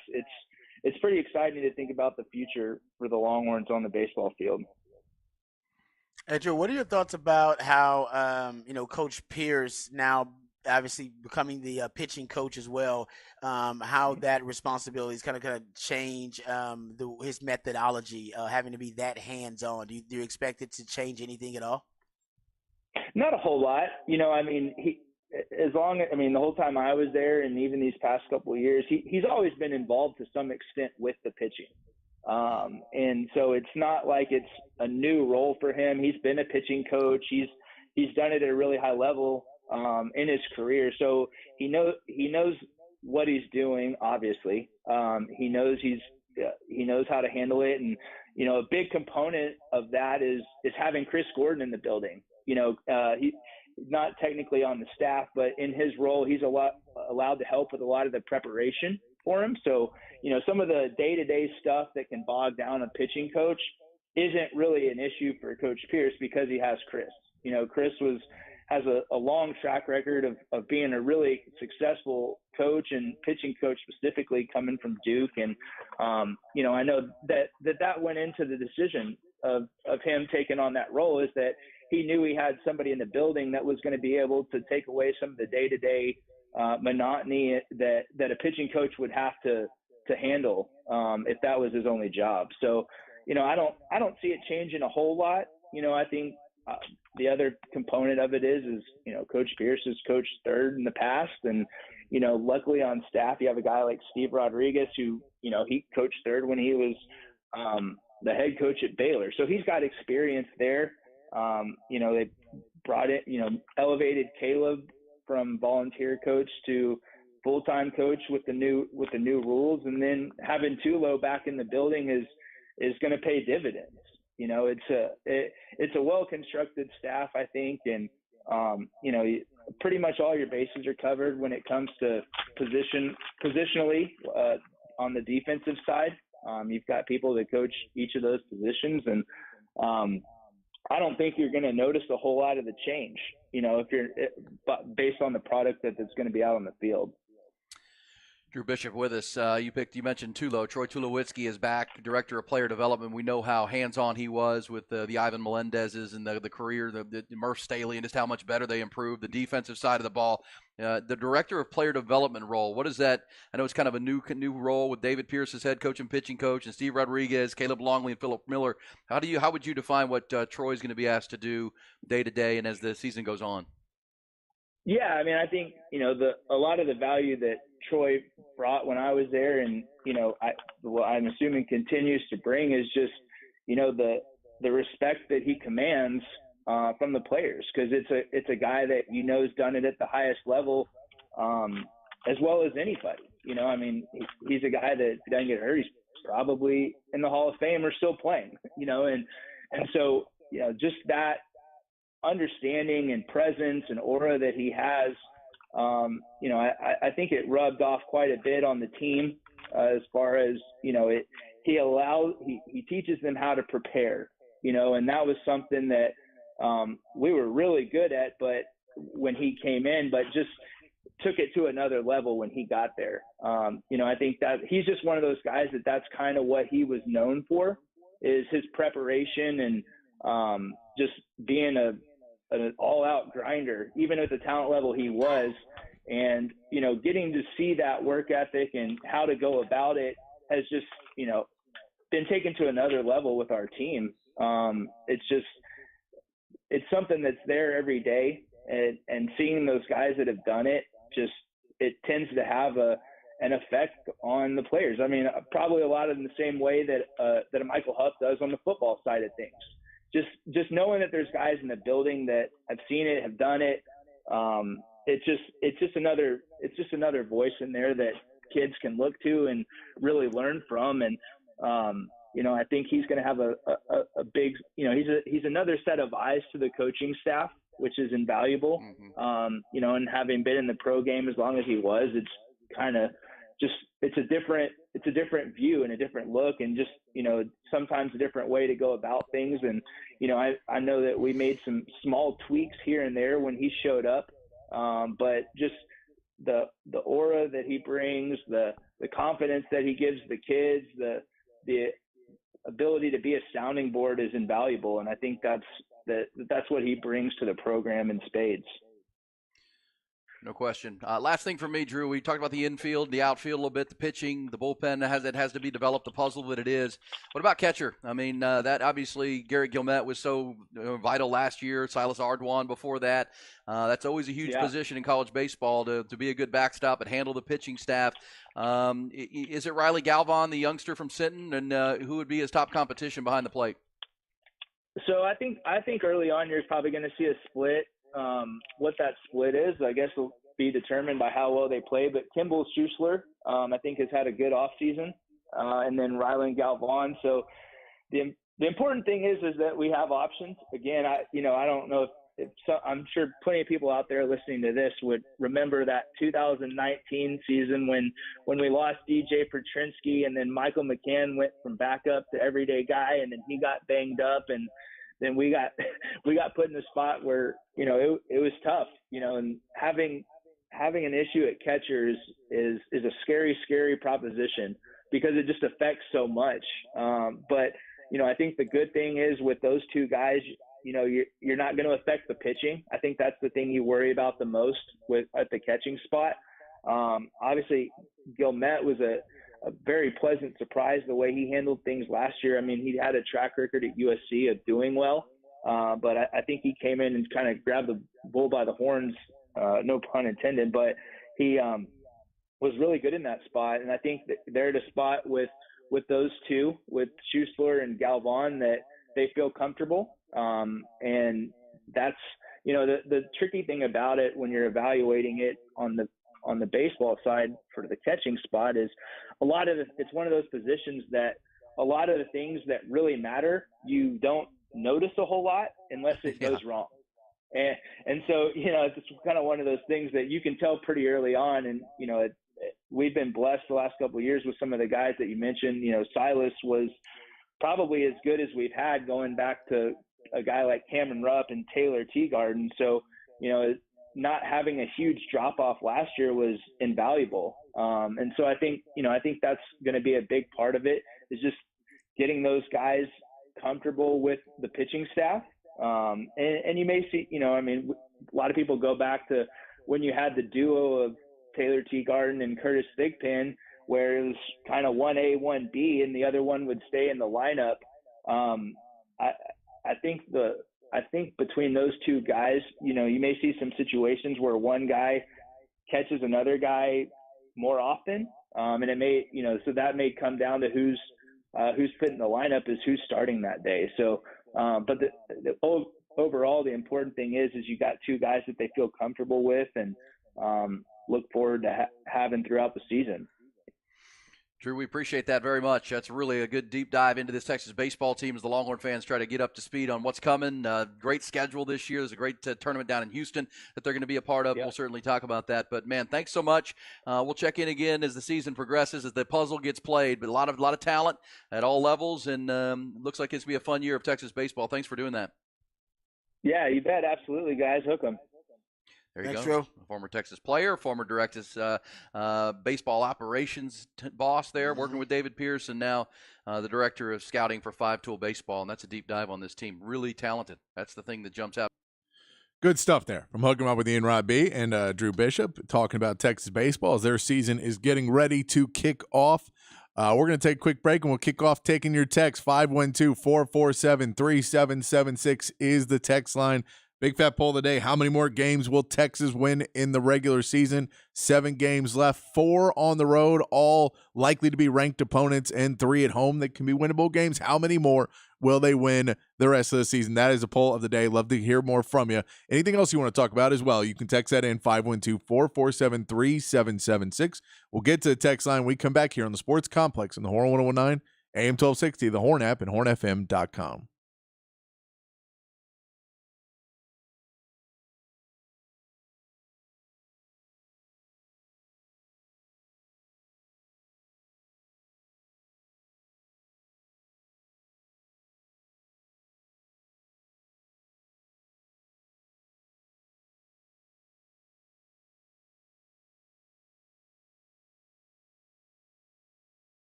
it's pretty exciting to think about the future for the Longhorns on the baseball field. Andrew, what are your thoughts about how, Coach Pierce now obviously becoming the pitching coach as well, how that responsibility is kind of change his methodology, having to be that hands-on? Do you expect it to change anything at all? Not a whole lot. The whole time I was there and even these past couple of years, he's always been involved to some extent with the pitching. And so it's not like it's a new role for him. He's been a pitching coach. He's done it at a really high level in his career. So he knows what he's doing. Obviously, he knows how to handle it. And a big component of that is having Chris Gordon in the building. He's not technically on the staff, but in his role, he's allowed to help with a lot of the preparation for him. So, some of the day-to-day stuff that can bog down a pitching coach, isn't really an issue for Coach Pierce because he has Chris. You know, Chris has a long track record of being a really successful coach and pitching coach, specifically coming from Duke. And, you know, I know that went into the decision of him taking on that role, is that he knew he had somebody in the building that was going to be able to take away some of the day-to-day monotony that a pitching coach would have to handle if that was his only job. So, you know, I don't see it changing a whole lot. You know, I think the other component of it is, you know, Coach Pierce has coached third in the past. And, you know, luckily on staff, you have a guy like Steve Rodriguez who, you know, he coached third when he was the head coach at Baylor. So he's got experience there. You know, they brought it, you know, elevated Caleb from volunteer coach to full-time coach with the new rules. And then having Tulo back in the building is going to pay dividends. You know, it's a well-constructed staff, I think. And, you know, pretty much all your bases are covered when it comes to positionally on the defensive side. You've got people that coach each of those positions. And I don't think you're going to notice a whole lot of the change, you know, based on the product that's going to be out on the field. Drew Bishop with us. You mentioned Tulo. Troy Tulowitzki is back, director of player development. We know how hands-on he was with the Ivan Melendez's and the career, the Murph Staley, and just how much better they improved the defensive side of the ball. The director of player development role, what is that? I know it's kind of a new role with David Pierce as head coach and pitching coach, and Steve Rodriguez, Caleb Longley, and Philip Miller. How would you define what Troy's going to be asked to do day to day and as the season goes on? Yeah, I mean, I think, you know, a lot of the value that Troy brought when I was there, and, you know, I'm assuming continues to bring, is just, you know, the respect that he commands from the players, because it's a guy that, you know, has done it at the highest level as well as anybody. You know, I mean, he's a guy that, if he doesn't get hurt, he's probably in the Hall of Fame or still playing, you know, and so, you know, just that understanding and presence and aura that he has, you know, I think it rubbed off quite a bit on the team as far as, you know, he teaches them how to prepare, you know, and that was something that we were really good at, but when he came in, but just took it to another level when he got there. You know, I think that he's just one of those guys that's kind of what he was known for, is his preparation and just being an all-out grinder, even at the talent level he was. And, you know, getting to see that work ethic and how to go about it has just, you know, been taken to another level with our team. It's something that's there every day, and seeing those guys that have done it, it tends to have an effect on the players. I mean, probably a lot of in the same way that a Michael Huff does on the football side of things. Just knowing that there's guys in the building that have seen it, have done it. It's just another voice in there that kids can look to and really learn from. And, you know, I think he's going to have a big, you know, he's another set of eyes to the coaching staff, which is invaluable. Mm-hmm. You know, and having been in the pro game as long as he was, it's kind of just, it's a different view and a different look, and just, you know, sometimes a different way to go about things. And, you know, I know that we made some small tweaks here and there when he showed up. But just the aura that he brings, the confidence that he gives the kids, the ability to be a sounding board is invaluable. And I think that's what he brings to the program in spades. No question. Last thing for me, Drew, we talked about the infield, the outfield a little bit, the pitching, the bullpen has to be developed, the puzzle that it is. What about catcher? I mean, that obviously Garrett Gilmette was so vital last year, Silas Ardwan before that. That's always a huge position in college baseball to be a good backstop and handle the pitching staff. Is it Riley Galvan, the youngster from Sinton, and who would be his top competition behind the plate? So I think early on you're probably going to see a split. What that split is, I guess, will be determined by how well they play. But Kimball Schuessler, I think, has had a good offseason, and then Rylan Galvan. So the important thing is that we have options. Again, I don't know I'm sure plenty of people out there listening to this would remember that 2019 season when we lost DJ Petrinsky, and then Michael McCann went from backup to everyday guy, and then he got banged up, and then we got put in a spot where, you know, it was tough, you know, and having an issue at catcher is a scary proposition because it just affects so much. But, you know, I think the good thing is with those two guys, you know, you're not going to affect the pitching. I think that's the thing you worry about the most at the catching spot. Obviously, Gilmet was a very pleasant surprise the way he handled things last year. I mean, he had a track record at USC of doing well, but I think he came in and kind of grabbed the bull by the horns, no pun intended, but he was really good in that spot. And I think that they're at a spot with those two, with Schussler and Galvan, that they feel comfortable. And that's, you know, the tricky thing about it when you're evaluating it on the baseball side for the catching spot is it's one of those positions that a lot of the things that really matter, you don't notice a whole lot unless it goes wrong. And so, you know, it's kind of one of those things that you can tell pretty early on. And, you know, we've been blessed the last couple of years with some of the guys that you mentioned. You know, Silas was probably as good as we've had going back to a guy like Cameron Rupp and Taylor Teagarden. So, you know, not having a huge drop off last year was invaluable. And so I think that's going to be a big part of it, is just getting those guys comfortable with the pitching staff. And you may see, you know, I mean, a lot of people go back to when you had the duo of Taylor Teagarden and Curtis Thigpen, where it was kind of 1A, 1B, and the other one would stay in the lineup. I think between those two guys, you know, you may see some situations where one guy catches another guy more often, and it may, you know, so that may come down to who's put in the lineup is who's starting that day. So, but overall, the important thing is you got two guys that they feel comfortable with and look forward to having throughout the season. Drew, we appreciate that very much. That's really a good deep dive into this Texas baseball team as the Longhorn fans try to get up to speed on what's coming. Great schedule this year. There's a great tournament down in Houston that they're going to be a part of. Yep. We'll certainly talk about that. But, man, thanks so much. We'll check in again as the season progresses, as the puzzle gets played. But a lot of talent at all levels, and looks like it's going to be a fun year of Texas baseball. Thanks for doing that. Yeah, you bet. Absolutely, guys. Hook 'em. There you Thanks, go. Drew. Former Texas player, former Directus baseball operations boss there, working with David Pierce, and now the director of scouting for Five Tool Baseball. And that's a deep dive on this team. Really talented. That's the thing that jumps out. Good stuff there from Hook 'em Up with Ian Rod B and Drew Bishop, talking about Texas baseball as their season is getting ready to kick off. We're going to take a quick break, and we'll kick off taking your text. 512-447-3776 is the text line. Big fat poll of the day. How many more games will Texas win in the regular season? 7 games left, 4 on the road, all likely to be ranked opponents, and 3 at home that can be winnable games. How many more will they win the rest of the season? That is a poll of the day. Love to hear more from you. Anything else you want to talk about as well, you can text that in 512-447-3776. We'll get to the text line when we come back here on the Sports Complex on the Horn 1019, AM 1260, the Horn app, and hornfm.com.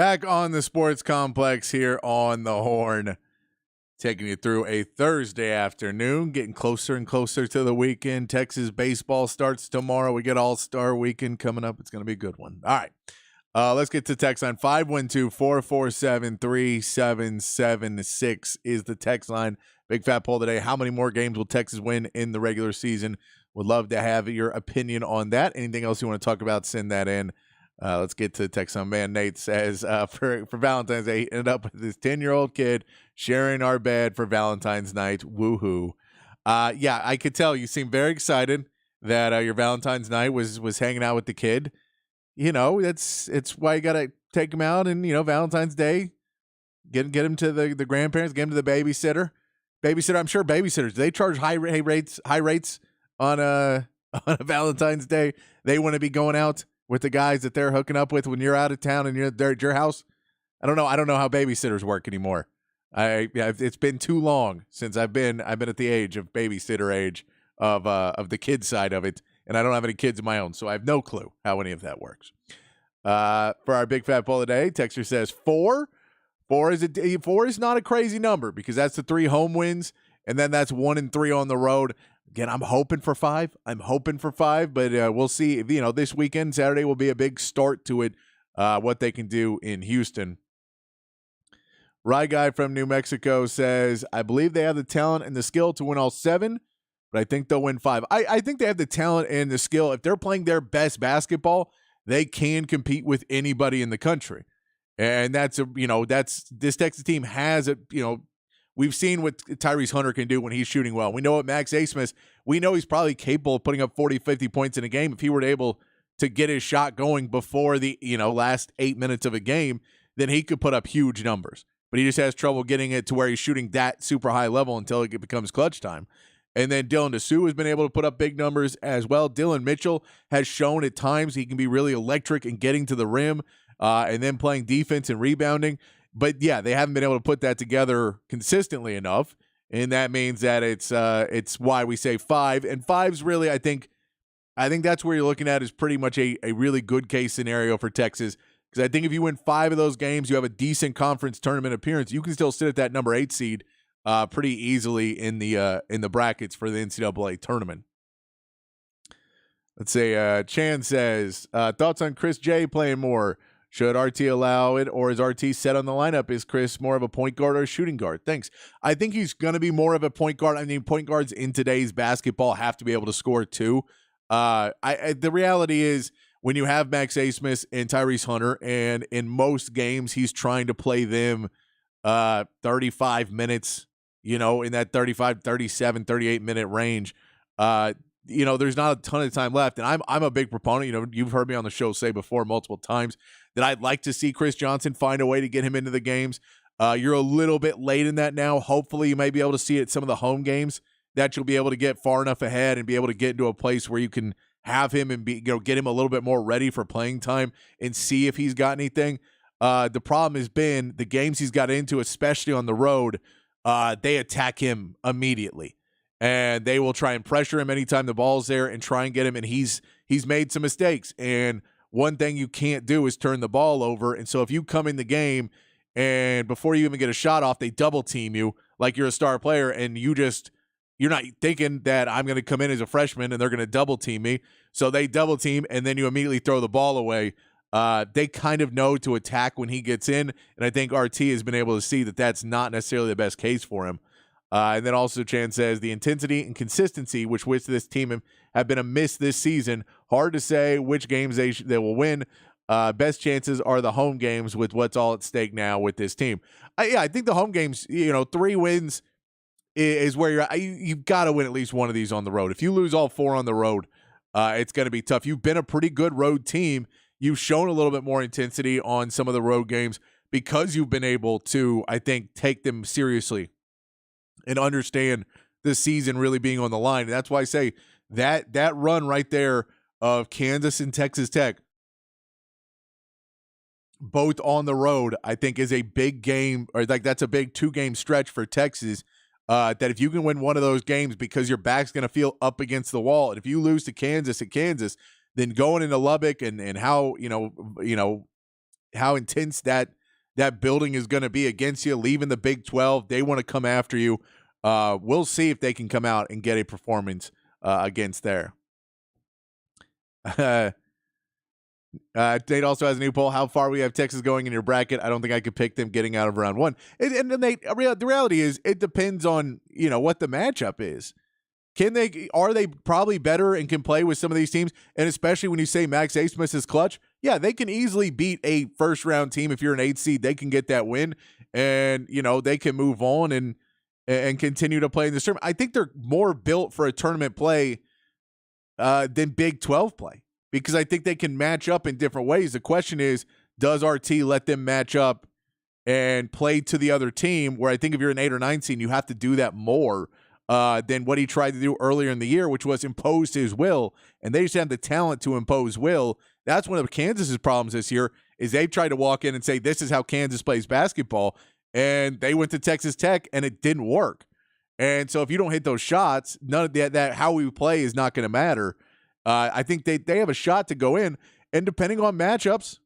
Back on the sports complex here on the Horn, taking you through a Thursday afternoon, getting closer and closer to the weekend. Texas baseball starts tomorrow. We get All-Star Weekend coming up. It's going to be a good one. All right. Let's get to text line. 512-447-3776 is the text line. Big fat poll today. How many more games will Texas win in the regular season? Would love to have your opinion on that. Anything else you want to talk about, send that in. Let's get to the text line. Man, Nate says for Valentine's Day, he ended up with this 10-year-old kid sharing our bed for Valentine's night. Woohoo. Yeah, I could tell you seem very excited that your Valentine's night was hanging out with the kid. You know, it's why you got to take him out and, Valentine's Day, get him to the grandparents, get him to the babysitter. I'm sure babysitters, they charge high rates on a Valentine's Day. They want to be going out with the guys that they're hooking up with when you're out of town and they're at your house. I don't know how babysitters work anymore. It's been too long since I've been at the age of babysitter age of the kid side of it, and I don't have any kids of my own, so I have no clue how any of that works. For our big fat poll today, Texter says 4. 4 is not a crazy number because that's the 3 home wins, and then that's 1 and 3 on the road. Again, I'm hoping for 5. But we'll see. This weekend, Saturday, will be a big start to it, what they can do in Houston. Rye Guy from New Mexico says, I believe they have the talent and the skill to win all 7, but I think they'll win 5. I think they have the talent and the skill. If they're playing their best basketball, they can compete with anybody in the country. And this Texas team has we've seen what Tyrese Hunter can do when he's shooting well. We know what Max Abmas, we know he's probably capable of putting up 40, 50 points in a game if he were able to get his shot going before the, last 8 minutes of a game, then he could put up huge numbers. But he just has trouble getting it to where he's shooting that super high level until it becomes clutch time. And then Dylan DeSue has been able to put up big numbers as well. Dylan Mitchell has shown at times he can be really electric in getting to the rim and then playing defense and rebounding. But, yeah, they haven't been able to put that together consistently enough, and that means that it's why we say 5. And 5's really, I think that's where you're looking at is pretty much a really good case scenario for Texas, because I think if you win 5 of those games, you have a decent conference tournament appearance, you can still sit at that number 8 seed pretty easily in the brackets for the NCAA tournament. Let's say Chan says, thoughts on Chris J playing more? Should RT allow it, or is RT set on the lineup? Is Chris more of a point guard or a shooting guard? Thanks. I think he's going to be more of a point guard. I mean, point guards in today's basketball have to be able to score too. The reality is when you have Max Abmas and Tyrese Hunter, and in most games he's trying to play them 35 minutes, in that 35, 37, 38-minute range, there's not a ton of time left. And I'm a big proponent. You've heard me on the show say before multiple times that I'd like to see Chris Johnson find a way to get him into the games. You're a little bit late in that now. Hopefully you may be able to see it at some of the home games that you'll be able to get far enough ahead and be able to get into a place where you can have him and get him a little bit more ready for playing time and see if he's got anything. The problem has been the games he's got into, especially on the road, they attack him immediately. And they will try and pressure him anytime the ball's there and try and get him. And he's made some mistakes. And one thing you can't do is turn the ball over. And so if you come in the game and before you even get a shot off, they double team you like you're a star player, and you're not thinking that I'm going to come in as a freshman and they're going to double team me. So they double team and then you immediately throw the ball away. They kind of know to attack when he gets in. And I think RT has been able to see that that's not necessarily the best case for him. And then also Chan says the intensity and consistency which this team have been a miss this season. Hard to say which games they will win. Best chances are the home games with what's all at stake now with this team. I think the home games, 3 wins is where you've got to win at least one of these on the road. If you lose all 4 on the road, it's going to be tough. You've been a pretty good road team. You've shown a little bit more intensity on some of the road games because you've been able to, I think, take them seriously and understand the season really being on the line. And that's why I say that run right there of Kansas and Texas Tech, both on the road, I think is a big game, or like that's a big 2-game stretch for Texas. That if you can win one of those games because your back's going to feel up against the wall, and if you lose to Kansas at Kansas, then going into Lubbock and how intense that building is going to be against you. Leaving the Big 12, they want to come after you. We'll see if they can come out and get a performance against there. Nate also has a new poll. How far we have Texas going in your bracket? I don't think I could pick them getting out of round one. And then the reality is it depends on, what the matchup is. Are they probably better and can play with some of these teams? And especially when you say Max Abmas is clutch, yeah, they can easily beat a first round team. If you're an 8 seed, they can get that win, and they can move on and continue to play in this tournament. I think they're more built for a tournament play than Big 12 play, because I think they can match up in different ways. The question is, does RT let them match up and play to the other team? Where I think if you're an 8 or 9 seed, you have to do that more than what he tried to do earlier in the year, which was impose his will. And they just have the talent to impose will. That's one of Kansas's problems this year, is they've tried to walk in and say, this is how Kansas plays basketball. And they went to Texas Tech and it didn't work. And so if you don't hit those shots, none of that how we play is not going to matter. I think they have a shot to go in. And depending on matchups,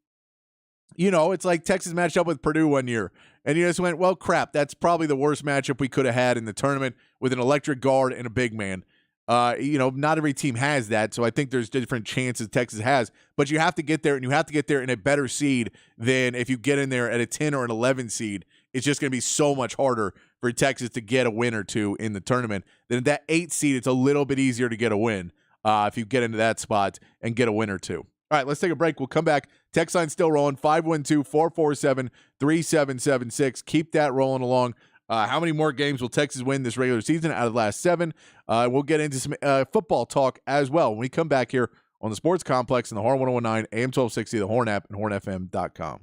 it's like Texas matched up with Purdue one year. And you just went, well, crap, that's probably the worst matchup we could have had in the tournament, with an electric guard and a big man. Not every team has that, so I think there's different chances Texas has. But you have to get there, and you have to get there in a better seed than if you get in there at a 10 or an 11 seed. It's just going to be so much harder for Texas to get a win or two in the tournament. Then that 8 seed, it's a little bit easier to get a win if you get into that spot and get a win or two. All right, let's take a break. We'll come back. Text line still rolling, 512-447-3776. Keep that rolling along. How many more games will Texas win this regular season out of the last 7? We'll get into some football talk as well when we come back here on the Sports Complex in the Horn 1019, AM 1260, the Horn app, and hornfm.com.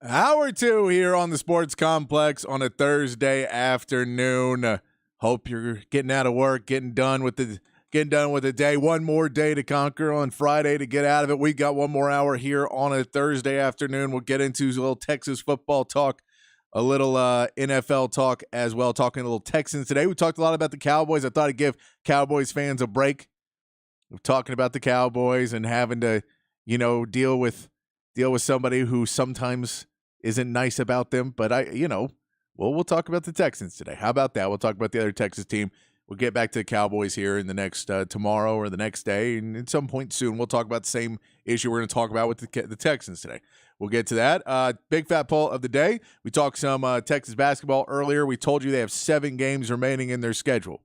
Hour 2 here on the Sports Complex on a Thursday afternoon. Hope you're getting out of work, getting done with the day. One more day to conquer on Friday to get out of it. We got one more hour here on a Thursday afternoon. We'll get into a little Texas football talk, a little NFL talk as well, talking a little Texans today. We talked a lot about the Cowboys. I thought I'd give Cowboys fans a break. We're talking about the Cowboys and having to, deal with somebody who sometimes isn't nice about them, but we'll talk about the Texans today. How about that? We'll talk about the other Texas team. We'll get back to the Cowboys here in the next tomorrow or the next day, and at some point soon, we'll talk about the same issue we're going to talk about with the Texans today. We'll get to that. Big fat poll of the day. We talked some Texas basketball earlier. We told you they have 7 games remaining in their schedule.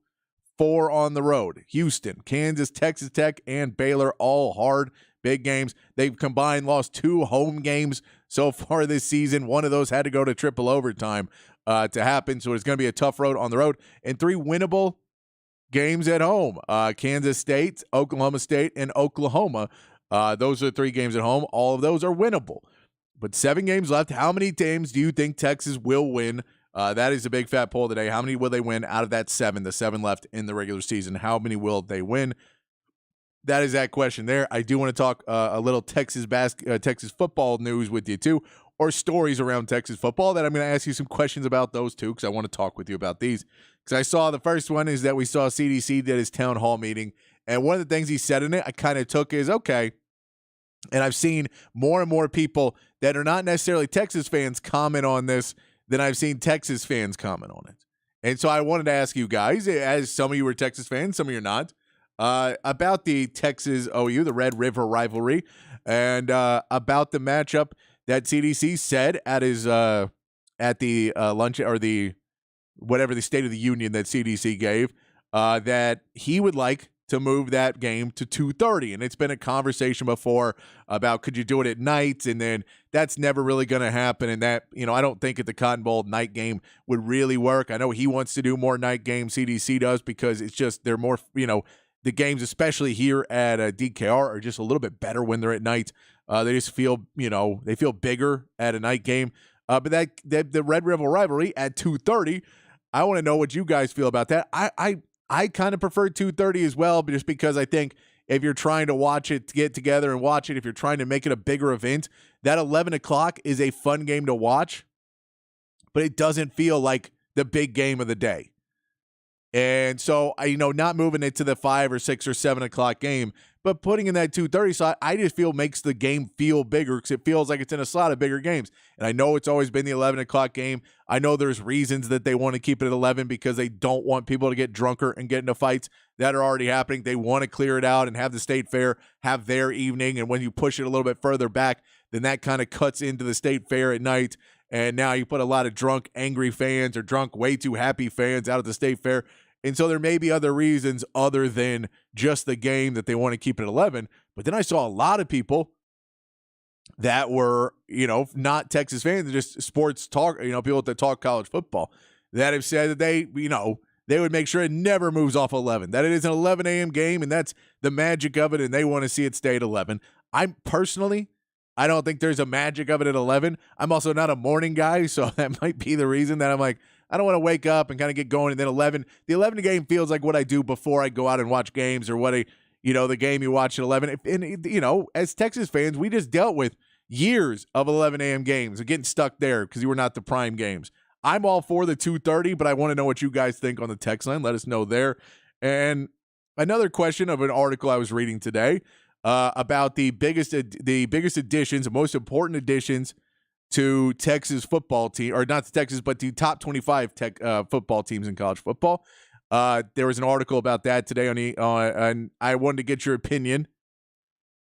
4 on the road. Houston, Kansas, Texas Tech, and Baylor, all hard, big games. They've combined lost 2 home games so far this season. One of those had to go to triple overtime to happen, so it's going to be a tough road on the road. And 3 winnable games at home. Kansas State, Oklahoma State, and Oklahoma. Those are 3 games at home. All of those are winnable. But 7 games left. How many games do you think Texas will win? That is a big fat poll today. How many will they win out of that 7, the 7 left in the regular season? How many will they win? That is that question there. I do want to talk a little Texas football news with you too, or stories around Texas football that I'm going to ask you some questions about those too, because I want to talk with you about these. Because I saw the first one is that we saw CDC did his town hall meeting, and one of the things he said in it I kind of took is, okay, and I've seen more and more people that are not necessarily Texas fans comment on this than I've seen Texas fans comment on it. And so I wanted to ask you guys, as some of you are Texas fans, some of you are not, about the Texas OU, the Red River rivalry, and about the matchup that CDC said at his at the lunch or the whatever the State of the Union that CDC gave, that he would like to move that game to 2:30. And it's been a conversation before about could you do it at night, and then that's never really going to happen. And that, I don't think at the Cotton Bowl night game would really work. I know he wants to do more night games, CDC does, because it's just they're more, the games, especially here at DKR, are just a little bit better when they're at night. They just feel, they feel bigger at a night game. But the Red River rivalry at 2:30, I want to know what you guys feel about that. I kind of prefer 2:30 as well, just because I think if you're trying to watch it, to get together and watch it, if you're trying to make it a bigger event, that 11 o'clock is a fun game to watch, but it doesn't feel like the big game of the day. And so, not moving it to the 5 or 6 or 7 o'clock game, but putting in that 2:30 slot, I just feel makes the game feel bigger because it feels like it's in a slot of bigger games. And I know it's always been the 11 o'clock game. I know there's reasons that they want to keep it at 11 because they don't want people to get drunker and get into fights that are already happening. They want to clear it out and have the State Fair have their evening. And when you push it a little bit further back, then that kind of cuts into the State Fair at night. And now you put a lot of drunk, angry fans or drunk, way too happy fans out at the State Fair. And so there may be other reasons other than just the game that they want to keep it at 11. But then I saw a lot of people that were, not Texas fans, just sports talk, people that talk college football that have said that they would make sure it never moves off 11, that it is an 11 a.m. game, and that's the magic of it, and they want to see it stay at 11. I don't think there's a magic of it at 11. I'm also not a morning guy, so that might be the reason that I'm like, I don't want to wake up and kind of get going. And then 11, the 11 game feels like what I do before I go out and watch games, or what the game you watch at 11. And, as Texas fans, we just dealt with years of 11 a.m. games and getting stuck there because you were not the prime games. I'm all for the 2:30, but I want to know what you guys think on the text line. Let us know there. And another question of an article I was reading today about the biggest additions, the most important additions to Texas football team, or not to Texas, but the top 25 football teams in college football. There was an article about that today and I wanted to get your opinion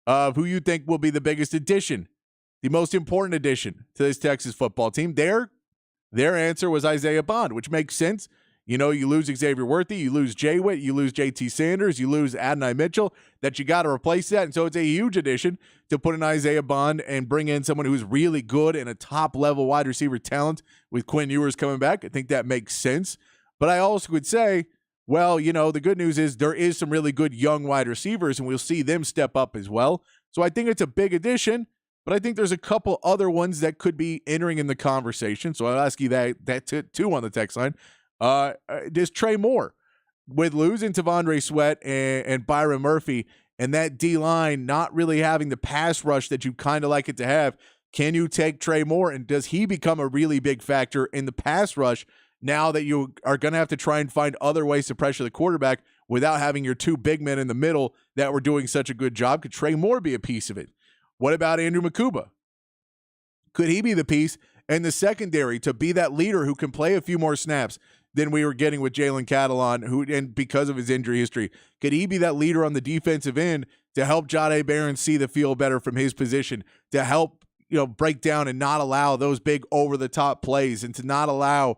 of who you think will be the biggest addition, the most important addition to this Texas football team. Their answer was Isaiah Bond, which makes sense. You lose Xavier Worthy, you lose Jay Witt, you lose JT Sanders, you lose Adonai Mitchell, that you got to replace that. And so it's a huge addition to put in Isaiah Bond and bring in someone who's really good and a top-level wide receiver talent with Quinn Ewers coming back. I think that makes sense. But I also would say, well, the good news is there is some really good young wide receivers, and we'll see them step up as well. So I think it's a big addition. but I think there's a couple other ones that could be entering in the conversation. So I'll ask you that too on the text line. Does Trey Moore, with losing Tavondre Sweat and Byron Murphy, and that D-line not really having the pass rush that you kind of like it to have, can you take Trey Moore, and does he become a really big factor in the pass rush now that you are going to have to try and find other ways to pressure the quarterback without having your two big men in the middle that were doing such a good job? Could Trey Moore be a piece of it? What about Andrew Makuba? Could he be the piece in the secondary to be that leader who can play a few more snaps than we were getting with Jalen Catalon, and because of his injury history? Could he be that leader on the defensive end to help Jahdae Barron see the field better from his position, to help break down and not allow those big over-the-top plays, and to not allow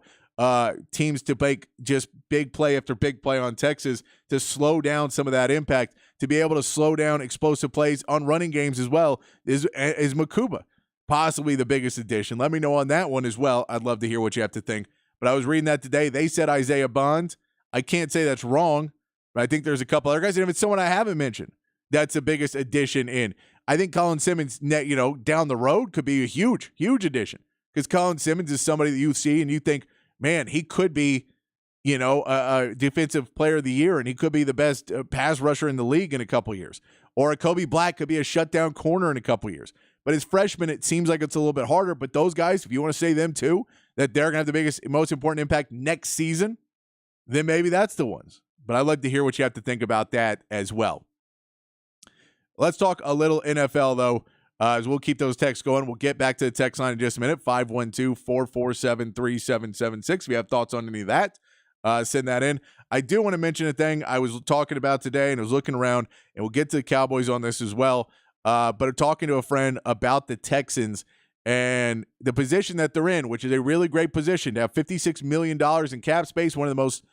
teams to make just big play after big play on Texas, to slow down some of that impact, to be able to slow down explosive plays on running games as well, is Makuba possibly the biggest addition? Let me know on that one as well. I'd love to hear what you have to think. But I was reading that today. They said Isaiah Bond. I can't say that's wrong, but I think there's a couple other guys. And if it's someone I haven't mentioned, that's the biggest addition in. I think Colin Simmons, down the road could be a huge, huge addition, because Colin Simmons is somebody that you see and you think, man, he could be, a defensive player of the year, and he could be the best pass rusher in the league in a couple years. Or a Kobe Black could be a shutdown corner in a couple years. But as freshmen, it seems like it's a little bit harder. But those guys, if you want to say them too, that they're going to have the biggest, most important impact next season, then maybe that's the ones. But I'd like to hear what you have to think about that as well. Let's talk a little NFL, though, as we'll keep those texts going. We'll get back to the text line in just a minute, 512-447-3776. If you have thoughts on any of that, send that in. I do want to mention a thing I was talking about today, and I was looking around, and we'll get to the Cowboys on this as well. But talking to a friend about the Texans and the position that they're in, which is a really great position to have $56 million in cap space, one of the most,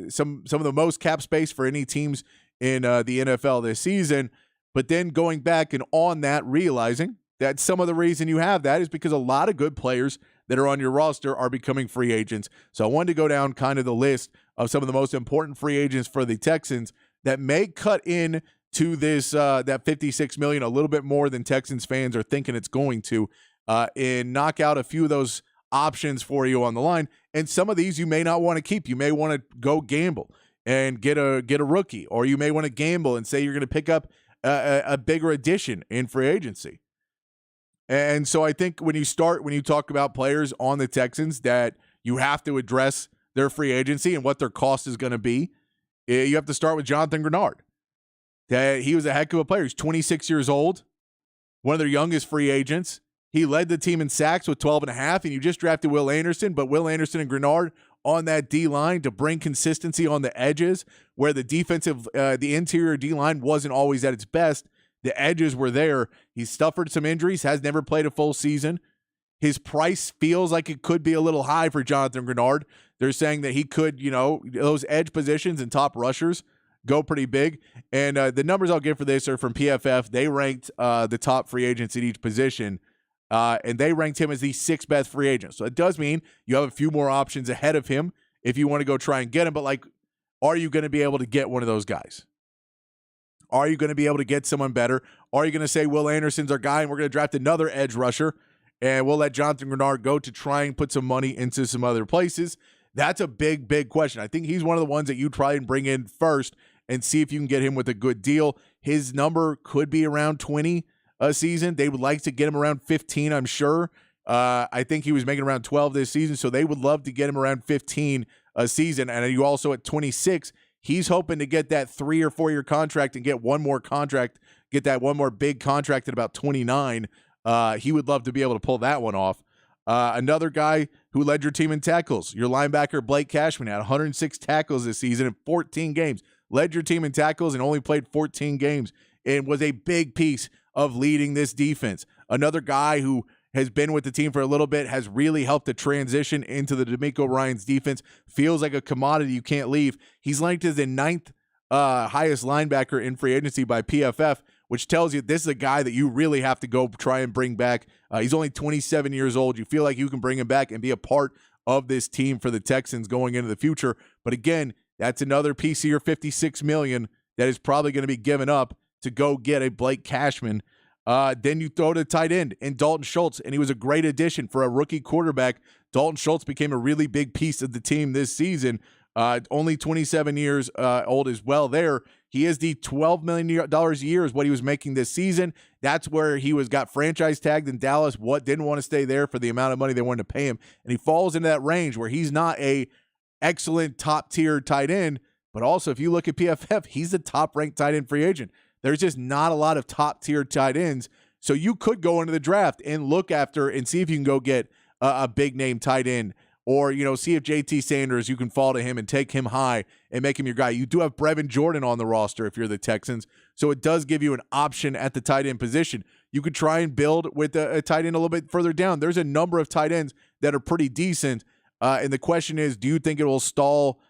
some of the most cap space for any teams in the NFL this season. But then going back and on that, realizing that some of the reason you have that is because a lot of good players that are on your roster are becoming free agents. So I wanted to go down kind of the list of some of the most important free agents for the Texans that may cut in to this that $56 million a little bit more than Texans fans are thinking it's going to, and knock out a few of those options for you on the line. And some of these you may not want to keep. You may want to go gamble and get a rookie, or you may want to gamble and say you're going to pick up a bigger addition in free agency. And so I think when you talk about players on the Texans that you have to address their free agency and what their cost is going to be, you have to start with Jonathan Grenard. That he was a heck of a player. He's 26 years old, one of their youngest free agents. He led the team in sacks with 12.5, and you just drafted Will Anderson, but Will Anderson and Grenard on that D-line to bring consistency on the edges where the interior D-line wasn't always at its best. The edges were there. He's suffered some injuries, has never played a full season. His price feels like it could be a little high for Jonathan Grenard. They're saying that he could, those edge positions and top rushers go pretty big. And the numbers I'll give for this are from PFF. They ranked the top free agents at each position, and they ranked him as the sixth best free agent. So it does mean you have a few more options ahead of him if you want to go try and get him. But, are you going to be able to get one of those guys? Are you going to be able to get someone better? Are you going to say Will Anderson's our guy and we're going to draft another edge rusher and we'll let Jonathan Grenard go to try and put some money into some other places? That's a big, big question. I think he's one of the ones that you'd probably bring in first and see if you can get him with a good deal. His number could be around 20 a season. They would like to get him around 15, I'm sure. I think he was making around 12 this season, so they would love to get him around 15 a season. And you also at 26, he's hoping to get that 3 or 4 year contract and get one more contract, get that one more big contract at about 29. He would love to be able to pull that one off. Another guy who led your team in tackles, your linebacker Blake Cashman had 106 tackles this season in 14 games. Led your team in tackles and only played 14 games and was a big piece of leading this defense. Another guy who has been with the team for a little bit, has really helped to transition into the DeMeco Ryans defense, feels like a commodity you can't leave. He's ranked as the 9th highest linebacker in free agency by PFF, which tells you this is a guy that you really have to go try and bring back. He's only 27 years old. You feel like you can bring him back and be a part of this team for the Texans going into the future. But again, that's another piece of your $56 million that is probably going to be given up to go get a Blake Cashman. Then you throw to tight end in Dalton Schultz, and he was a great addition for a rookie quarterback. Dalton Schultz became a really big piece of the team this season. Only 27 years old as well there. He is the $12 million a year is what he was making this season. That's where he got franchise tagged in Dallas. Didn't want to stay there for the amount of money they wanted to pay him. And he falls into that range where he's not a excellent top-tier tight end, but also if you look at PFF, he's the top-ranked tight end free agent. There's just not a lot of top-tier tight ends. So you could go into the draft and look after and see if you can go get a big-name tight end, or, see if JT Sanders, you can fall to him and take him high and make him your guy. You do have Brevin Jordan on the roster if you're the Texans, so it does give you an option at the tight end position. You could try and build with a tight end a little bit further down. There's a number of tight ends that are pretty decent, and the question is, do you think it will stall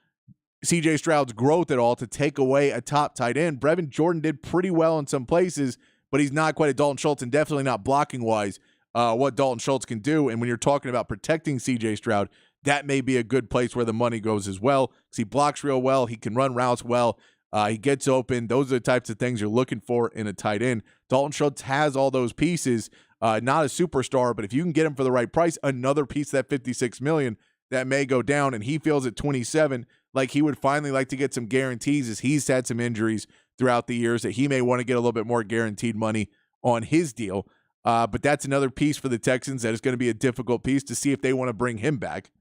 C.J. Stroud's growth at all to take away a top tight end? Brevin Jordan did pretty well in some places, but he's not quite a Dalton Schultz, and definitely not blocking-wise what Dalton Schultz can do. And when you're talking about protecting C.J. Stroud, that may be a good place where the money goes as well, because he blocks real well, he can run routes well, he gets open. Those are the types of things you're looking for in a tight end. Dalton Schultz has all those pieces, not a superstar, but if you can get him for the right price, another piece of that $56 million that may go down, and he feels at 27 like he would finally like to get some guarantees, as he's had some injuries throughout the years that he may want to get a little bit more guaranteed money on his deal. But that's another piece for the Texans that is going to be a difficult piece to see if they want to bring him back.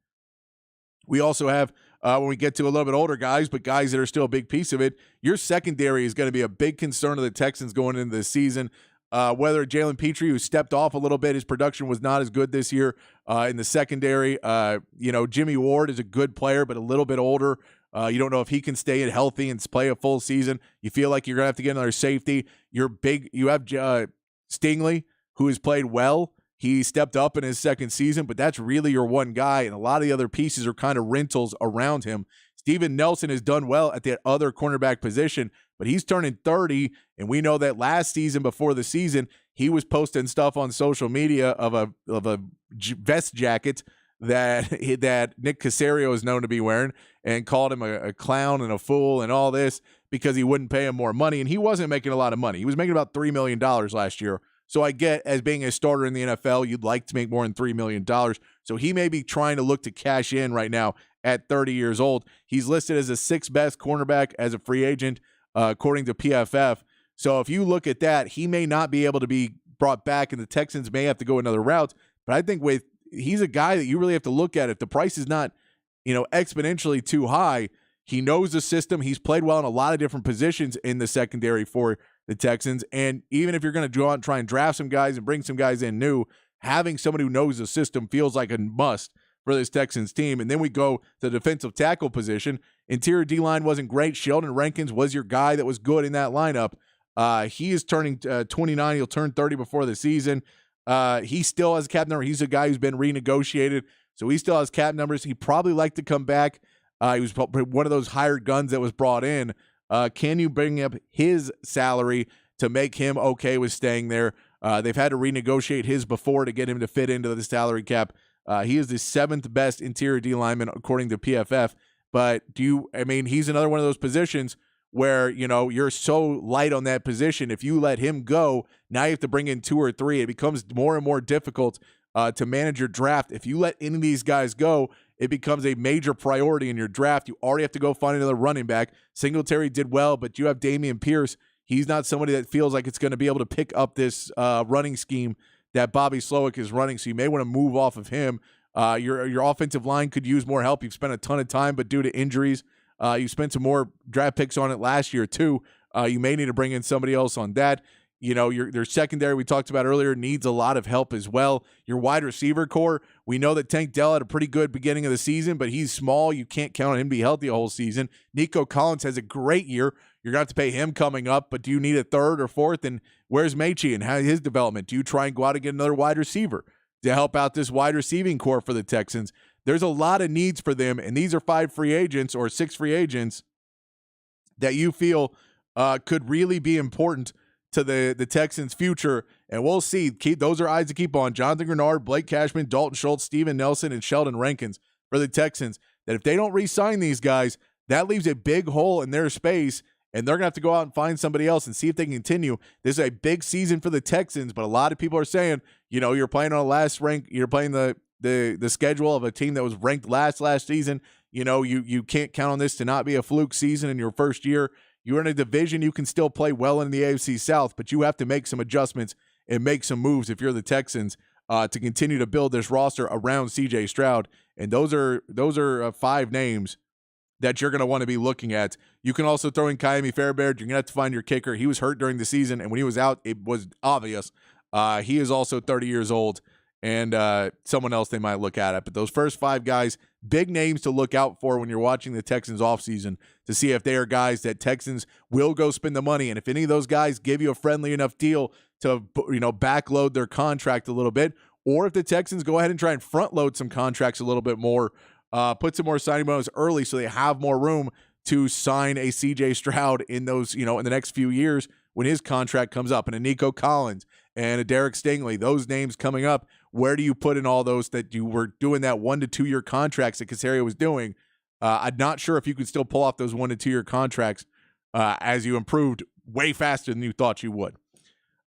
We also have, when we get to a little bit older guys, but guys that are still a big piece of it, your secondary is going to be a big concern of the Texans going into this season. Whether Jalen Petrie, who stepped off a little bit, his production was not as good this year in the secondary. Jimmy Ward is a good player, but a little bit older. You don't know if he can stay in healthy and play a full season. You feel like you're going to have to get another safety. You have Stingley, who has played well. He stepped up in his second season, but that's really your one guy, and a lot of the other pieces are kind of rentals around him. Steven Nelson has done well at that other cornerback position, but he's turning 30, and we know that last season, before the season, he was posting stuff on social media of a vest jacket that Nick Caserio is known to be wearing, and called him a clown and a fool and all this because he wouldn't pay him more money, and he wasn't making a lot of money. He was making about $3 million last year. So I get, as being a starter in the NFL, you'd like to make more than $3 million. So he may be trying to look to cash in right now at 30 years old. He's listed as the 6th best cornerback as a free agent, according to PFF. So if you look at that, he may not be able to be brought back, and the Texans may have to go another route. But I think he's a guy that you really have to look at. If the price is not, exponentially too high, he knows the system. He's played well in a lot of different positions in the secondary for the Texans. And even if you're going to go out and try and draft some guys and bring some guys in new, having somebody who knows the system feels like a must for this Texans team. And then we go to the defensive tackle position. Interior D-line wasn't great. Sheldon Rankins was your guy that was good in that lineup. He is turning 29. He'll turn 30 before the season. He still has a cap number. He's a guy who's been renegotiated, so he still has cap numbers. He'd probably like to come back. He was one of those hired guns that was brought in. Can you bring up his salary to make him okay with staying there? They've had to renegotiate his before to get him to fit into the salary cap. He is the 7th best interior D lineman according to PFF. But he's another one of those positions where, you're so light on that position. If you let him go, now you have to bring in 2 or 3. It becomes more and more difficult to manage your draft. If you let any of these guys go, it becomes a major priority in your draft. You already have to go find another running back. Singletary did well, but you have Dameon Pierce. He's not somebody that feels like it's going to be able to pick up this running scheme that Bobby Slowick is running, so you may want to move off of him. Your offensive line could use more help. You've spent a ton of time, but due to injuries, you spent some more draft picks on it last year too. You may need to bring in somebody else on that. Your secondary we talked about earlier needs a lot of help as well. Your wide receiver core, we know that Tank Dell had a pretty good beginning of the season, but he's small. You can't count on him to be healthy a whole season. Nico Collins has a great year. You're going to have to pay him coming up, but do you need a 3rd or 4th? And where's Mechie and how his development? Do you try and go out and get another wide receiver to help out this wide receiving core for the Texans? There's a lot of needs for them, and these are 5 free agents or 6 free agents that you feel could really be important to the Texans' future, and we'll see. Those are eyes to keep on. Jonathan Grenard, Blake Cashman, Dalton Schultz, Steven Nelson, and Sheldon Rankins for the Texans, that if they don't re-sign these guys, that leaves a big hole in their space, and they're going to have to go out and find somebody else and see if they can continue. This is a big season for the Texans, but a lot of people are saying, you're playing on a last rank. You're playing the schedule of a team that was ranked last season. You can't count on this to not be a fluke season in your first year. You're in a division you can still play well in the AFC South, but you have to make some adjustments and make some moves if you're the Texans to continue to build this roster around C.J. Stroud. And those are 5 names that you're going to want to be looking at. You can also throw in Ka'imi Fairbaird. You're going to have to find your kicker. He was hurt during the season, and when he was out, it was obvious. He is also 30 years old, and someone else they might look at it. But those first 5 guys, big names to look out for when you're watching the Texans offseason to see if they are guys that Texans will go spend the money. And if any of those guys give you a friendly enough deal to backload their contract a little bit, or if the Texans go ahead and try and front load some contracts a little bit more, put some more signing bonus early so they have more room to sign a C.J. Stroud in those, in the next few years when his contract comes up, and a Nico Collins and a Derek Stingley, those names coming up. Where do you put in all those that you were doing that 1 to 2 year contracts that Caserio was doing? I'm not sure if you could still pull off those 1 to 2 year contracts as you improved way faster than you thought you would.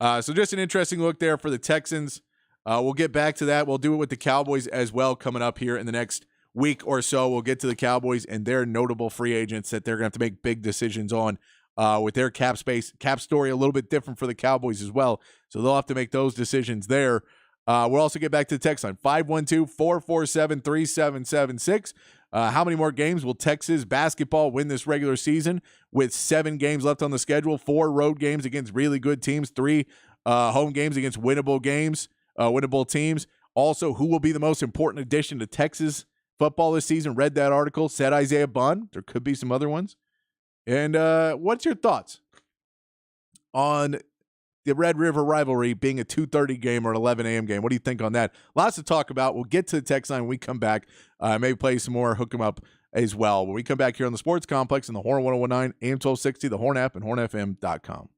So just an interesting look there for the Texans. We'll get back to that. We'll do it with the Cowboys as well coming up here in the next week or so. We'll get to the Cowboys and their notable free agents that they're going to have to make big decisions on with their cap space. Cap story a little bit different for the Cowboys as well. So they'll have to make those decisions there. We'll also get back to the text line, 512-447-3776. How many more games will Texas basketball win this regular season with 7 games left on the schedule, 4 road games against really good teams, 3 home games against winnable teams. Also, who will be the most important addition to Texas football this season? Read that article, said Isaiah Bond. There could be some other ones. And what's your thoughts on the Red River rivalry being a 2:30 game or an 11 a.m. game? What do you think on that? Lots to talk about. We'll get to the text line when we come back. Maybe play some more, hook them up as well. When we come back here on the Sports Complex in the Horn 1019, AM 1260, the Horn app, and hornfm.com.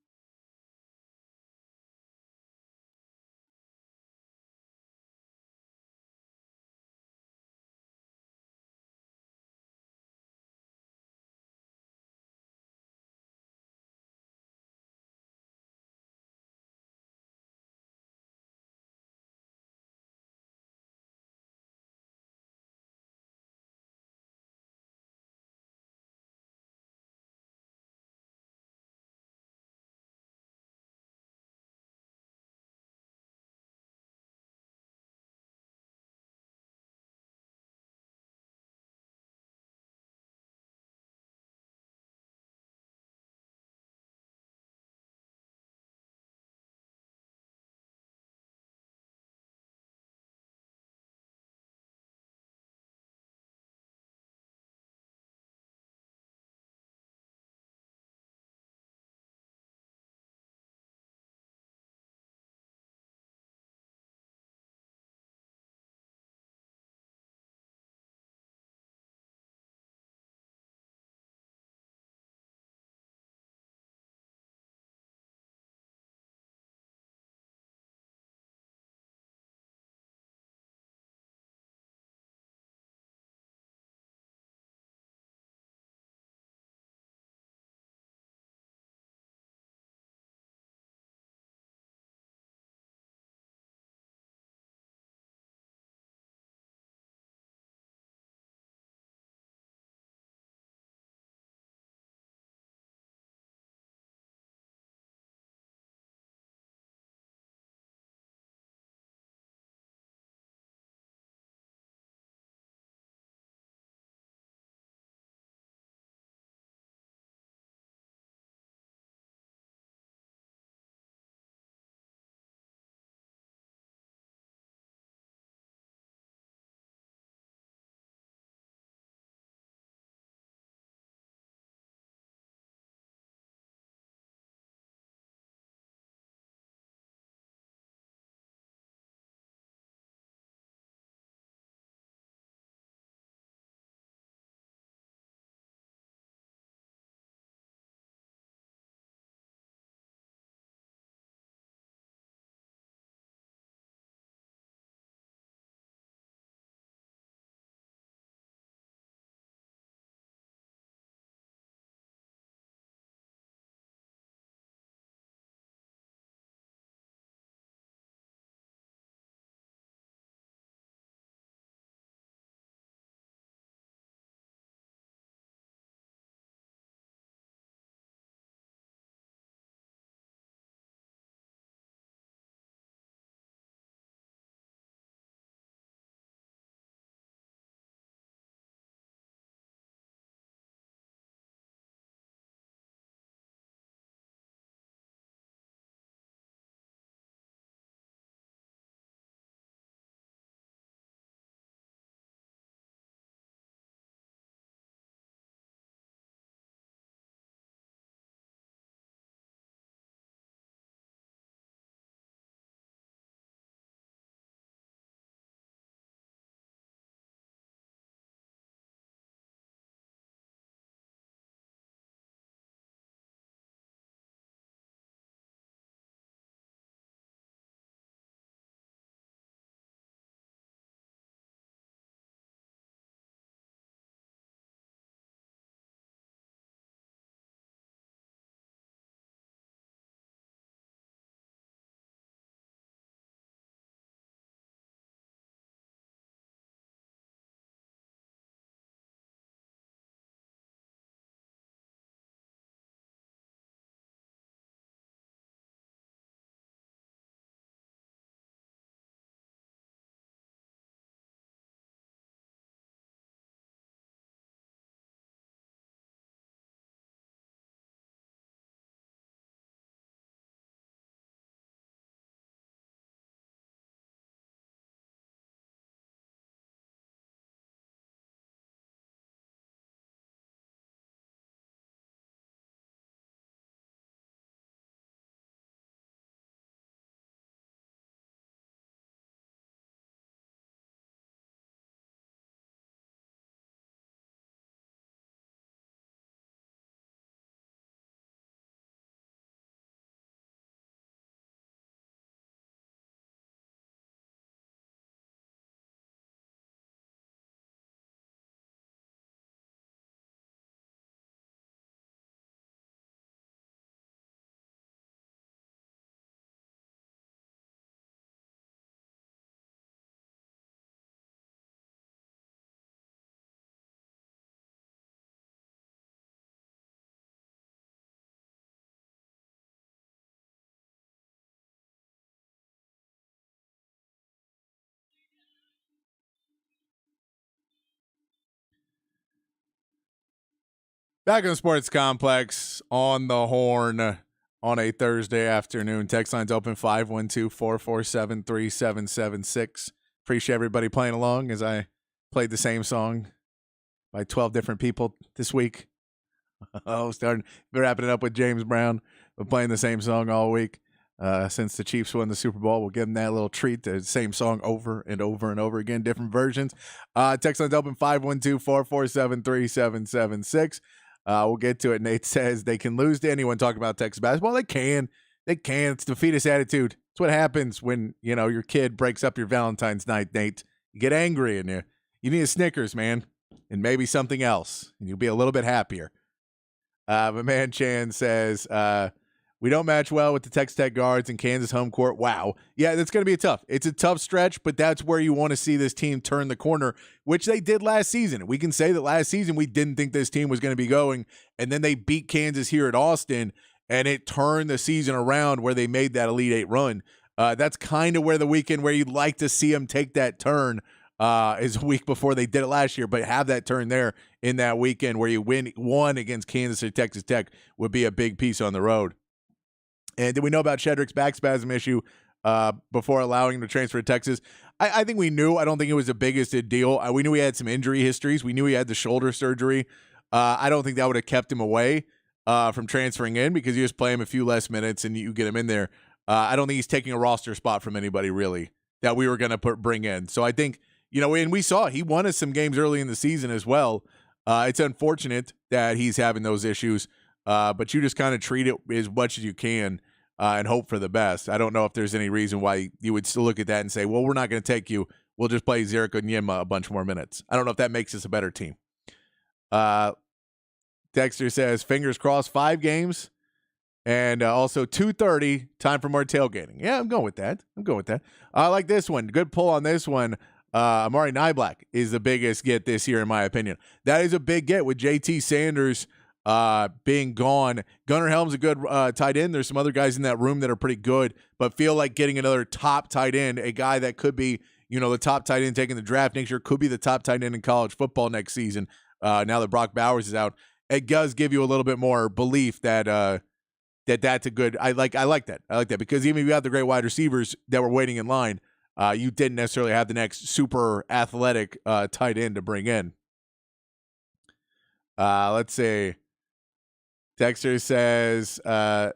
Back in the Sports Complex on the Horn on a Thursday afternoon. Text line's open 512-447-3776. Appreciate everybody playing along as I played the same song by 12 different people this week. Wrapping it up with James Brown. We're playing the same song all week. Since the Chiefs won the Super Bowl, we'll give them that little treat. The same song over and over and over again, different versions. Text line's open 512-447-3776. We'll get to it. Nate says they can lose to anyone talking about Texas basketball. They can. It's defeatist attitude. It's what happens when, your kid breaks up your Valentine's night, Nate. You get angry and you need a Snickers, man, and maybe something else, and you'll be a little bit happier. But man Chan says, we don't match well with the Texas Tech guards in Kansas home court. Wow. Yeah, that's going to be tough. It's a tough stretch, but that's where you want to see this team turn the corner, which they did last season. We can say that last season we didn't think this team was going to be going, and then they beat Kansas here at Austin, and it turned the season around where they made that Elite Eight run. That's kind of where the weekend where you'd like to see them take that turn is a week before they did it last year, but have that turn there in that weekend where you won against Kansas or Texas Tech would be a big piece on the road. And did we know about Shedrick's back spasm issue before allowing him to transfer to Texas? I think we knew. I don't think it was the biggest deal. We knew he had some injury histories. We knew he had the shoulder surgery. I don't think that would have kept him away from transferring in because you just play him a few less minutes and you get him in there. I don't think he's taking a roster spot from anybody really that we were going to bring in. So I think, and we saw he won us some games early in the season as well. It's unfortunate that he's having those issues. But you just kind of treat it as much as you can and hope for the best. I don't know if there's any reason why you would still look at that and say, well, we're not going to take you. We'll just play Zarek Onyema a bunch more minutes. I don't know if that makes us a better team. Dexter says, fingers crossed, 5 games. And also 2:30, time for more tailgating. Yeah, I'm going with that. I like this one. Good pull on this one. Amari Niblack is the biggest get this year, in my opinion. That is a big get with JT Sanders being gone. Gunnar Helm's a good tight end. There's some other guys in that room that are pretty good, but feel like getting another top tight end, a guy that could be, the top tight end taking the draft next year, could be the top tight end in college football next season. Now that Brock Bowers is out, it does give you a little bit more belief that that's a good. I like that. I like that because even if you have the great wide receivers that were waiting in line, you didn't necessarily have the next super athletic tight end to bring in. Let's see. Dexter says 32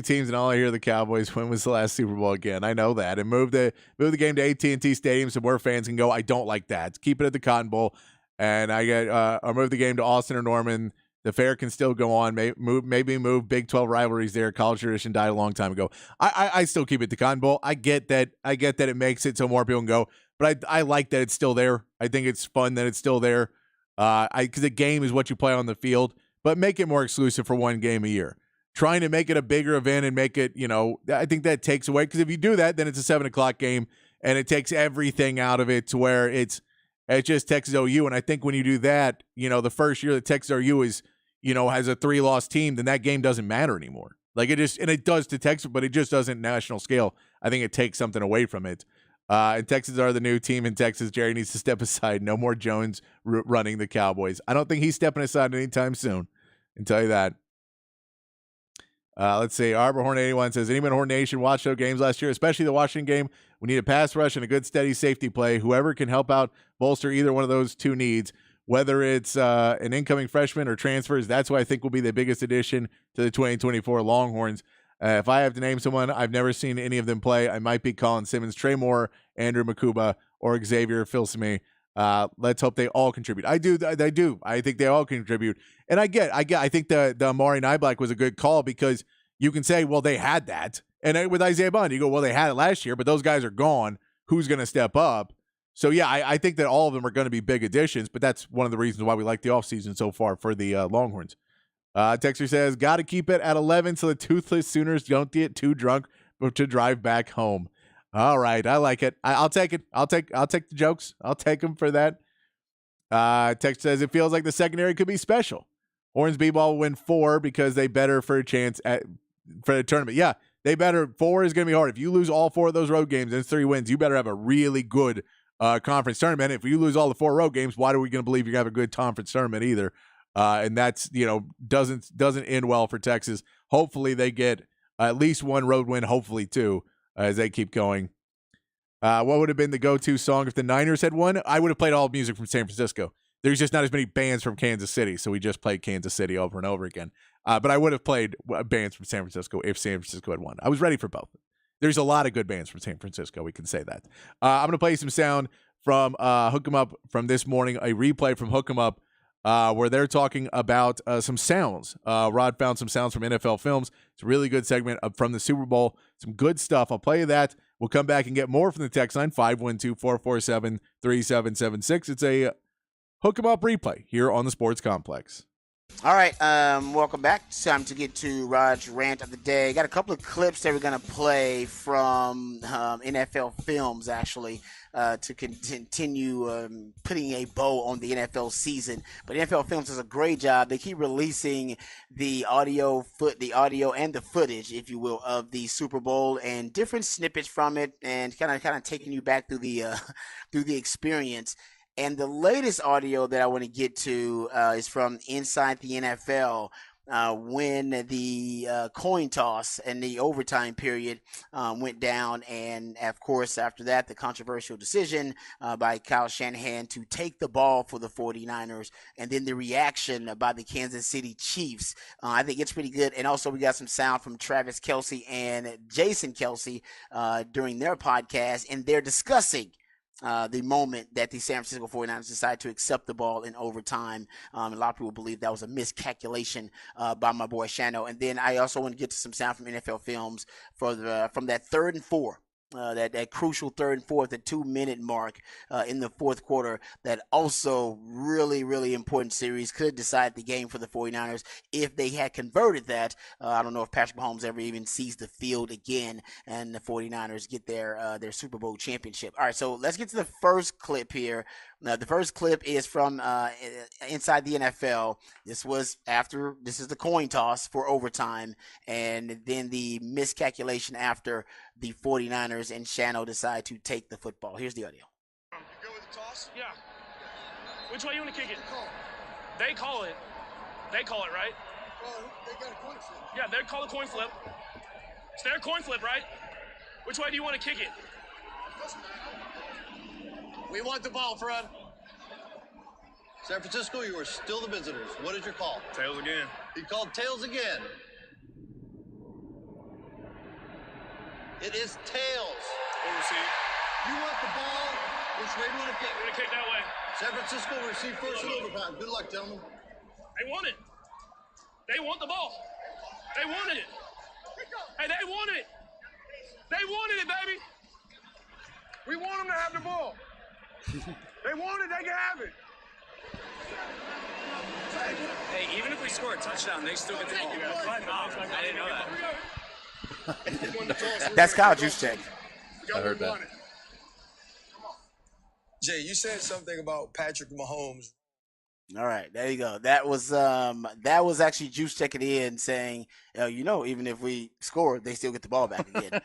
teams and all I hear the Cowboys. When was the last Super Bowl again? I know that. And move the game to AT&T Stadium so more fans can go. I don't like that. Keep it at the Cotton Bowl. And or move the game to Austin or Norman. The fair can still go on. Maybe move Big 12 rivalries there. College tradition died a long time ago. I still keep it the Cotton Bowl. I get that it makes it so more people can go. But I like that it's still there. I think it's fun that it's still there. Because the game is what you play on the field, but make it more exclusive for one game a year. Trying to make it a bigger event and make it, I think that takes away. Because if you do that, then it's a 7:00 game, and it takes everything out of it to where it's just Texas OU. And I think when you do that, the first year that Texas OU is, has a 3-loss team, then that game doesn't matter anymore. Like it does to Texas, but it just doesn't national scale. I think it takes something away from it. And Texans are the new team in Texas. Jerry needs to step aside. No more Jones running the Cowboys. I don't think he's stepping aside anytime soon. I can tell you that. Let's see. Arbor Horn 81 says, anyone in Horn Nation watched those games last year, especially the Washington game? We need a pass rush and a good steady safety play. Whoever can help out bolster either one of those two needs, whether it's an incoming freshman or transfers, that's what I think will be the biggest addition to the 2024 Longhorns. If I have to name someone, I've never seen any of them play. I might be Colin Simmons, Trey Moore, Andrew Makuba, or Xavier Filsaime. Let's hope they all contribute. I do. I think they all contribute. And I think the Amari Niblack was a good call because you can say, well, they had that. And with Isaiah Bond, you go, well, they had it last year, but those guys are gone. Who's going to step up? So, yeah, I think that all of them are going to be big additions, but that's one of the reasons why we like the offseason so far for the Longhorns. Texter says, got to keep it at 11 so the toothless Sooners don't get too drunk to drive back home. All right, I like it. I'll take it. I'll take the jokes. I'll take them for that. Texter says, it feels like the secondary could be special. Horns B-ball will win 4 because they better for a chance for the tournament. Yeah, they better. 4 is going to be hard. If you lose all 4 of those road games and it's 3 wins, you better have a really good conference tournament. If you lose all the 4 road games, why are we going to believe you're going to have a good conference tournament either? And that's, doesn't end well for Texas. Hopefully they get at least 1 road win, hopefully 2, as they keep going. What would have been the go-to song if the Niners had won? I would have played all music from San Francisco. There's just not as many bands from Kansas City, so we just played Kansas City over and over again. But I would have played bands from San Francisco if San Francisco had won. I was ready for both. There's a lot of good bands from San Francisco. We can say that. I'm going to play some sound from Hook 'em Up from this morning, a replay from Hook 'em Up where they're talking about some sounds. Rod found some sounds from NFL Films. It's a really good segment from the Super Bowl. Some good stuff. I'll play you that. We'll come back and get more from the text line, 512-447-3776. It's a Hook 'em Up replay here on the Sports Complex. All right, welcome back. It's time to get to Rod's rant of the day. Got a couple of clips that we're going to play from NFL Films, actually, to continue putting a bow on the NFL season. But NFL Films does a great job. They keep releasing the audio and the footage, if you will, of the Super Bowl and different snippets from it, and kind of taking you back through the experience. And the latest audio that I want to get to is from Inside the NFL when the coin toss and the overtime period went down. And, of course, after that, the controversial decision by Kyle Shanahan to take the ball for the 49ers, and then the reaction by the Kansas City Chiefs. I think it's pretty good. And also we got some sound from Travis Kelce and Jason Kelce during their podcast, and they're discussing the moment that the San Francisco 49ers decided to accept the ball in overtime. A lot of people believe that was a miscalculation by my boy Shano. And then I also want to get to some sound from NFL Films from that 3rd and 4. That crucial 3rd and 4 at the 2-minute mark in the fourth quarter. That also really, really important series. Could have decided the game for the 49ers if they had converted that. I don't know if Patrick Mahomes ever even sees the field again and the 49ers get their Super Bowl championship. All right, so let's get to the first clip here. The first clip is from Inside the NFL. This is the coin toss for overtime, and then the miscalculation after the 49ers and Shano decide to take the football. Here's the audio. You go with the toss? Yeah. Which way you want to kick it? They call it. They call it, right? Well, they got a coin flip. Yeah, they call a coin flip. It's their coin flip, right? Which way do you want to kick it? We want the ball, Fred. San Francisco, you are still the visitors. What is your call? Tails again. He called tails again. It is tails. We'll receive. You want the ball. Which way do you want to kick? We're going to kick that way. San Francisco will receive first in overtime. Good luck, gentlemen. They want it. They want the ball. They wanted it. Hey, they wanted it. They wanted it, baby. We want them to have the ball. They want it, they can have it. Hey, even if we score a touchdown, they still get the ball. I didn't know that. That's Kyle Juszczyk. I heard that. Jay, you said something about Patrick Mahomes. All right, there you go. That was actually Juice checking in saying, even if we score, they still get the ball back again.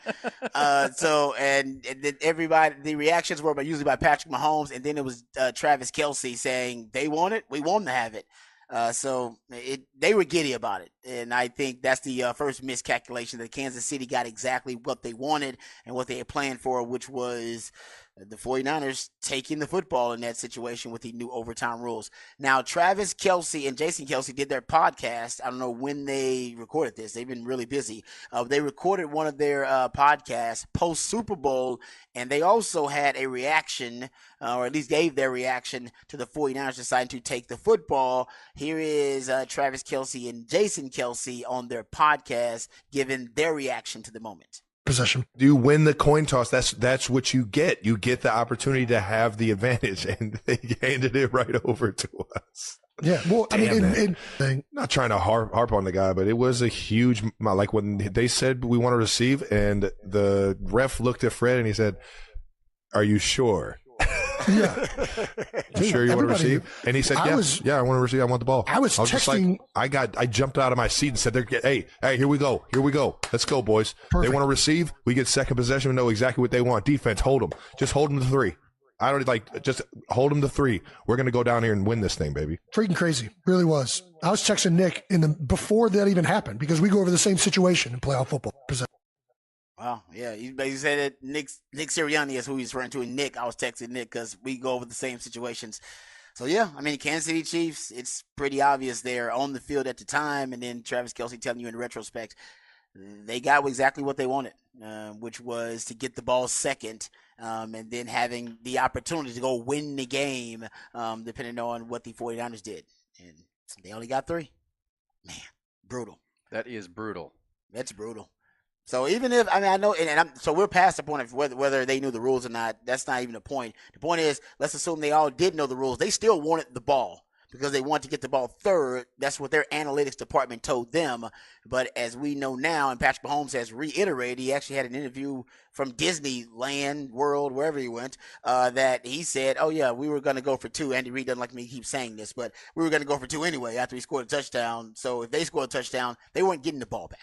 And then everybody, the reactions were usually by Patrick Mahomes, and then it was Travis Kelce saying they want it, we want them to have it. They were giddy about it, and I think that's the first miscalculation that Kansas City got exactly what they wanted and what they had planned for, which was the 49ers taking the football in that situation with the new overtime rules. Now, Travis Kelce and Jason Kelce did their podcast. I don't know when they recorded this. They've been really busy. They recorded one of their podcasts post-Super Bowl, and they also had a reaction, or at least gave their reaction to the 49ers deciding to take the football. Here is Travis Kelce and Jason Kelce on their podcast giving their reaction to the moment. Possession. You win the coin toss. That's what you get. You get the opportunity to have the advantage, and they handed it right over to us. Yeah, well, not trying to harp on the guy, but it was a huge, like when they said we want to receive, and the ref looked at Fred and he said, "Are you sure?" Yeah. You sure you want to receive? And he said, yeah, I want to receive. I want the ball. I was texting. Just like, I jumped out of my seat and said, hey, here we go. Let's go, boys. Perfect. They want to receive. We get second possession. We know exactly what they want. Defense, hold them. Just hold them to 3. I don't just hold them to 3. We're going to go down here and win this thing, baby. Freaking crazy. Really was. I was texting Nick before that even happened because we go over the same situation in playoff football. Wow, yeah. He said that Nick Sirianni is who he's referring to. And Nick, I was texting Nick because we go over the same situations. So, yeah, I mean, Kansas City Chiefs, it's pretty obvious they're on the field at the time. And then Travis Kelce telling you in retrospect, they got exactly what they wanted, which was to get the ball second and then having the opportunity to go win the game, depending on what the 49ers did. And they only got 3. Man, brutal. That is brutal. That's brutal. So even if, I know, so we're past the point of whether they knew the rules or not. That's not even the point. The point is, let's assume they all did know the rules. They still wanted the ball because they wanted to get the ball third. That's what their analytics department told them. But as we know now, and Patrick Mahomes has reiterated, he actually had an interview from Disneyland World, wherever he went, that he said, oh, yeah, we were going to go for 2. Andy Reid doesn't like me keep saying this, but we were going to go for 2 anyway after he scored a touchdown. So if they scored a touchdown, they weren't getting the ball back.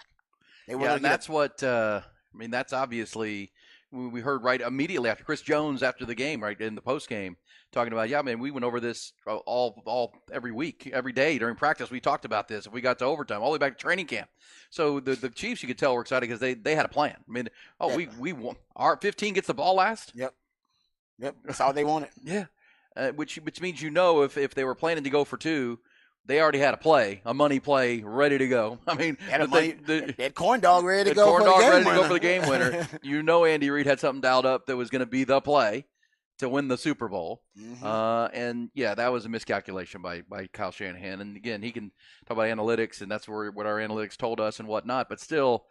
And that's what that's obviously we heard right immediately after Chris Jones after the game, right in the post game, talking about we went over this all every week, every day during practice. We talked about this. If we got to overtime, all the way back to training camp. So the Chiefs, you could tell, were excited because they had a plan. I mean, we won. Our 15 gets the ball last. Yep, that's all they wanted. Yeah, which means if they were planning to go for 2. They already had a money play ready to go. I mean, they had corn dog ready to go for the game winner. Andy Reid had something dialed up that was going to be the play to win the Super Bowl. Mm-hmm. That was a miscalculation by Kyle Shanahan. And again, he can talk about analytics, and that's what our analytics told us and whatnot. But still,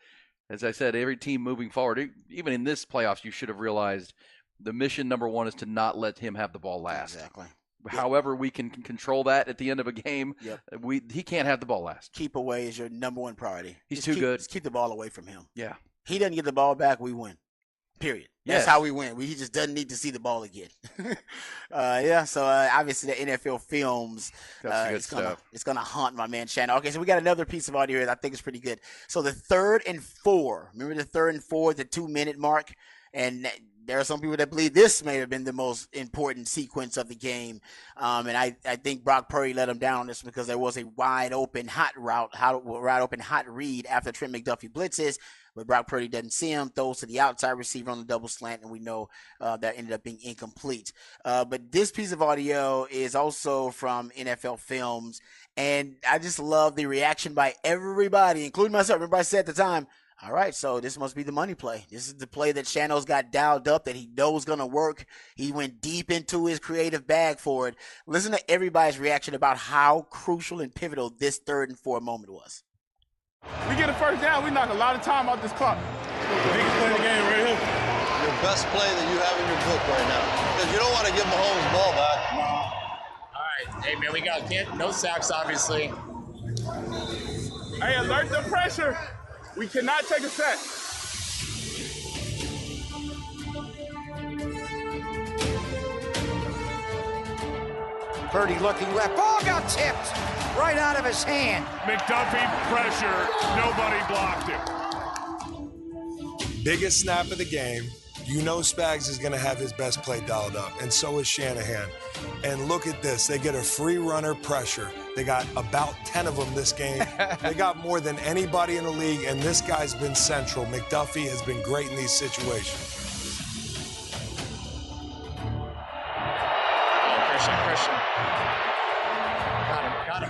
as I said, every team moving forward, even in this playoffs, you should have realized the mission number 1 is to not let him have the ball last. Exactly. However we can control that at the end of a game, he can't have the ball last. Keep away is your number 1 priority. He's too good. Just keep the ball away from him. Yeah. He doesn't get the ball back, we win. Period. That's how we win. He just doesn't need to see the ball again. So obviously the NFL films, it's gonna haunt my man Shannon. Okay, so we got another piece of audio here that I think is pretty good. So the 3rd and 4. Remember the 3rd and 4, the 2-minute mark? And there are some people that believe this may have been the most important sequence of the game. And I think Brock Purdy let him down on this because there was a wide open hot read after Trent McDuffie blitzes, but Brock Purdy doesn't see him, throws to the outside receiver on the double slant, and we know that ended up being incomplete. But this piece of audio is also from NFL Films, and I just love the reaction by everybody, including myself. Everybody said at the time, all right, so this must be the money play. This is the play that Shanos got dialed up that he knows going to work. He went deep into his creative bag for it. Listen to everybody's reaction about how crucial and pivotal this 3rd and 4 moment was. We get a first down, we knock a lot of time off this clock. Biggest play of the game right here. Your best play that you have in your book right now. Because you don't want to give Mahomes the ball back. All right, hey, man, we got no sacks, obviously. Hey, alert the pressure. We cannot take a sack. Purdy looking left. Ball got tipped right out of his hand. McDuffie pressure. Nobody blocked it. Biggest snap of the game. You know Spags is going to have his best play dialed up, and so is Shanahan. And look at this. They get a free runner pressure. They got about 10 of them this game. They got more than anybody in the league, and this guy's been central. McDuffie has been great in these situations. Christian.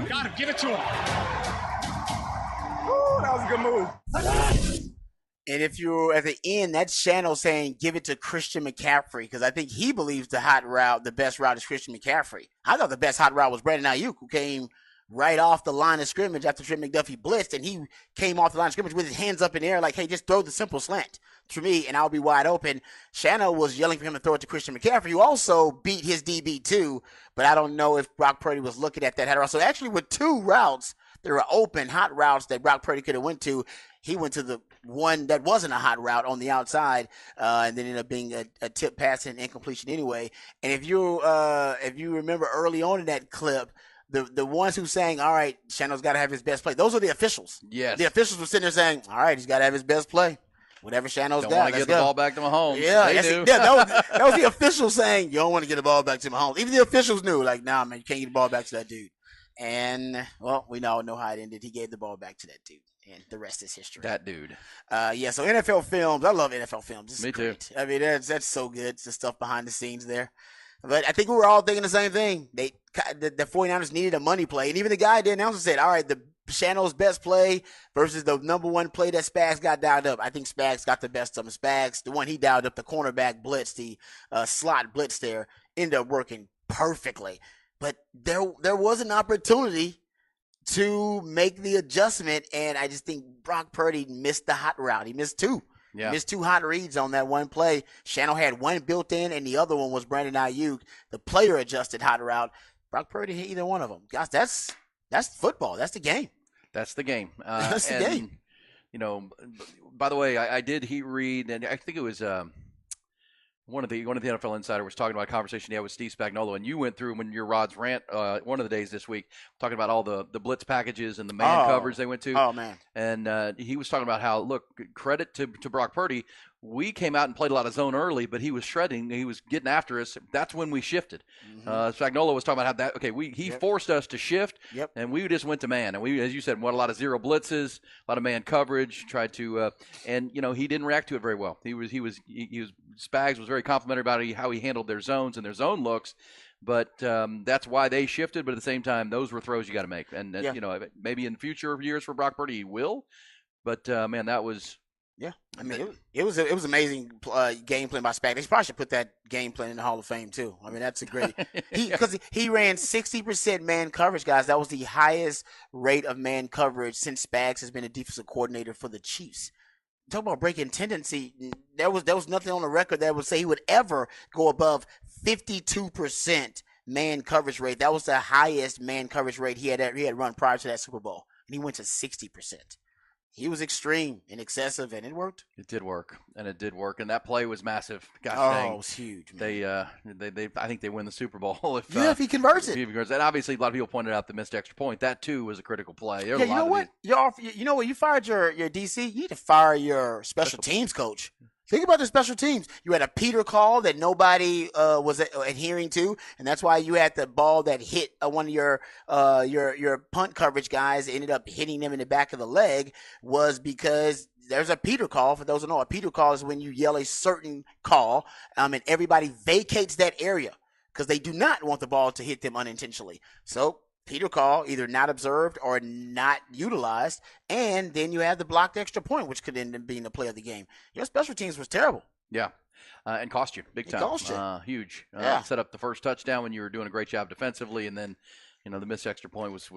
Got him. Give it to him. Ooh, that was a good move. And if you're at the end, that's Shano saying, give it to Christian McCaffrey, because I think he believes the best route is Christian McCaffrey. I thought the best hot route was Brandon Ayuk, who came right off the line of scrimmage after Trent McDuffie blitzed, and he came off the line of scrimmage with his hands up in the air like, hey, just throw the simple slant to me, and I'll be wide open. Shano was yelling for him to throw it to Christian McCaffrey, who also beat his DB too, but I don't know if Brock Purdy was looking at that hot route. So actually with 2 routes, there were open hot routes that Brock Purdy could have went to. He went to the one that wasn't a hot route on the outside, and then ended up being a tip pass and incompletion anyway. And if you remember early on in that clip, the ones who saying, all right, Shano's got to have his best play, those are the officials. Yes. The officials were sitting there saying, all right, he's got to have his best play. Whatever Shano's Don't got, want to let's get the go. ball back to Mahomes. Yeah, they do. that was the official saying, you don't want to get the ball back to Mahomes. Even the officials knew, like, nah, man, you can't get the ball back to that dude. And, well, we all know how it ended. He gave the ball back to that dude. And the rest is history. That dude. Yeah, so NFL films. I love NFL films. This is Me too. great. I mean, that's so good. It's the stuff behind the scenes there. But I think we were all thinking the same thing. The 49ers needed a money play. And even the guy, the announcer, said, all right, the Shano's best play versus the number one play that Spags got dialed up. I think Spags got the best of him. Spags, the one he dialed up, the cornerback blitz, the slot blitz there, ended up working perfectly. But there was an opportunity to make the adjustment, and I just think Brock Purdy missed the hot route. He missed two. Yeah. Missed two hot reads on that one play. Shano had one built in, and the other one was Brandon Ayuk, the player-adjusted hot route. Brock Purdy hit either one of them. Guys, that's football. That's the game. That's the game. That's the game. You know, by the way, I did read, and I think it was one of the NFL Insider was talking about a conversation he had with Steve Spagnuolo, and you went through when your Rod's rant one of the days this week, talking about all the blitz packages and the man coverage they went to. Oh, man. And he was talking about how, look, credit to Brock Purdy. We came out and played a lot of zone early, but he was shredding. He was getting after us. That's when we shifted. Spagnuolo was talking about how he forced us to shift, and we just went to man. And we, as you said, won a lot of zero blitzes, a lot of man coverage. Tried to, and he didn't react to it very well. Spags was very complimentary about how he handled their zones and their zone looks. But that's why they shifted. But at the same time, those were throws you got to make. And maybe in future years for Brock Purdy, he will. But man, that was. Yeah, I mean, it was amazing game plan by Spags. They probably should put that game plan in the Hall of Fame too. I mean, that's a great because he ran 60% man coverage, guys. That was the highest rate of man coverage since Spags has been a defensive coordinator for the Chiefs. Talk about breaking tendency. There was nothing on the record that would say he would ever go above 52% man coverage rate. That was the highest man coverage rate he had run prior to that Super Bowl, and he went to 60%. He was extreme and excessive, and it worked. It did work, and that play was massive. Gosh dang. It was huge, man. They I think they win the Super Bowl if he converts it. And obviously, a lot of people pointed out the missed extra point. That too was a critical play. You know what? You fired your DC. You need to fire your special teams coach. Think about the special teams. You had a Peter call that nobody was adhering to, and that's why you had the ball that hit one of your punt coverage guys, ended up hitting them in the back of the leg, was because there's a Peter call. For those who know, a Peter call is when you yell a certain call, and everybody vacates that area because they do not want the ball to hit them unintentionally. So Peter call, either not observed or not utilized, and then you have the blocked extra point, which could end up being the play of the game. Your special teams was terrible. Yeah, and cost you big time. It cost you. Huge. Yeah. Set up the first touchdown when you were doing a great job defensively, and then the missed extra point was.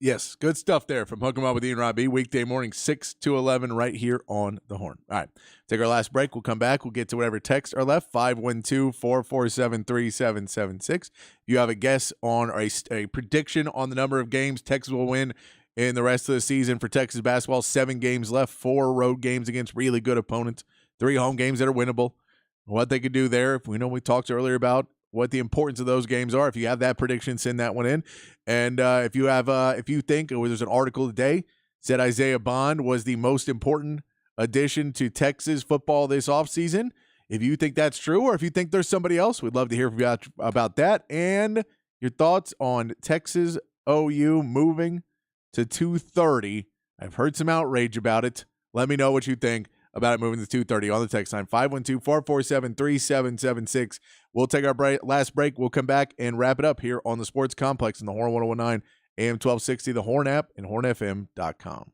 Yes, good stuff there from Hook 'em Up with Ian Robbie, weekday morning 6 to 11 right here on The Horn. All right, take our last break. We'll come back. We'll get to whatever texts are left, 512-447-3776. If you have a guess on or a prediction on the number of games Texas will win in the rest of the season for Texas basketball, 7 games left, 4 road games against really good opponents, 3 home games that are winnable, what they could do there. We talked earlier about what the importance of those games are. If you have that prediction, send that one in. And if you think there's an article today said Isaiah Bond was the most important addition to Texas football this offseason. If you think that's true, or if you think there's somebody else, we'd love to hear about that and your thoughts on Texas OU moving to 2:30. I've heard some outrage about it. Let me know what you think about it moving to 2:30 on the text line, 512-447-3776. We'll take our last break. We'll come back and wrap it up here on the Sports Complex in the Horn 1019, AM 1260, the Horn app, and hornfm.com.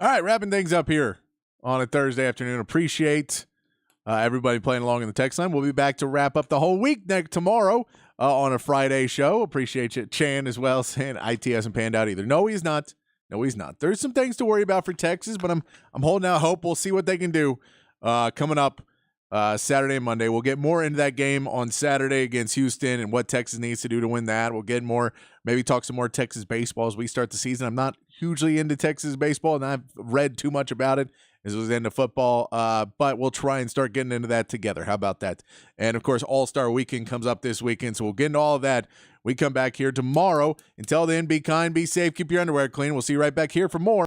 All right, wrapping things up here on a Thursday afternoon. Appreciate everybody playing along in the text line. We'll be back to wrap up the whole week tomorrow on a Friday show. Appreciate you. Chan as well saying IT hasn't panned out either. No, he's not. There's some things to worry about for Texas, but I'm holding out hope. We'll see what they can do coming up Saturday and Monday. We'll get more into that game on Saturday against Houston and what Texas needs to do to win that. We'll get more, maybe talk some more Texas baseball as we start the season. I'm not hugely into Texas baseball, and I've read too much about it as it was into football, but we'll try and start getting into that together. How about that? And, of course, All-Star Weekend comes up this weekend, so we'll get into all of that. We come back here tomorrow. Until then, be kind, be safe, keep your underwear clean. We'll see you right back here for more.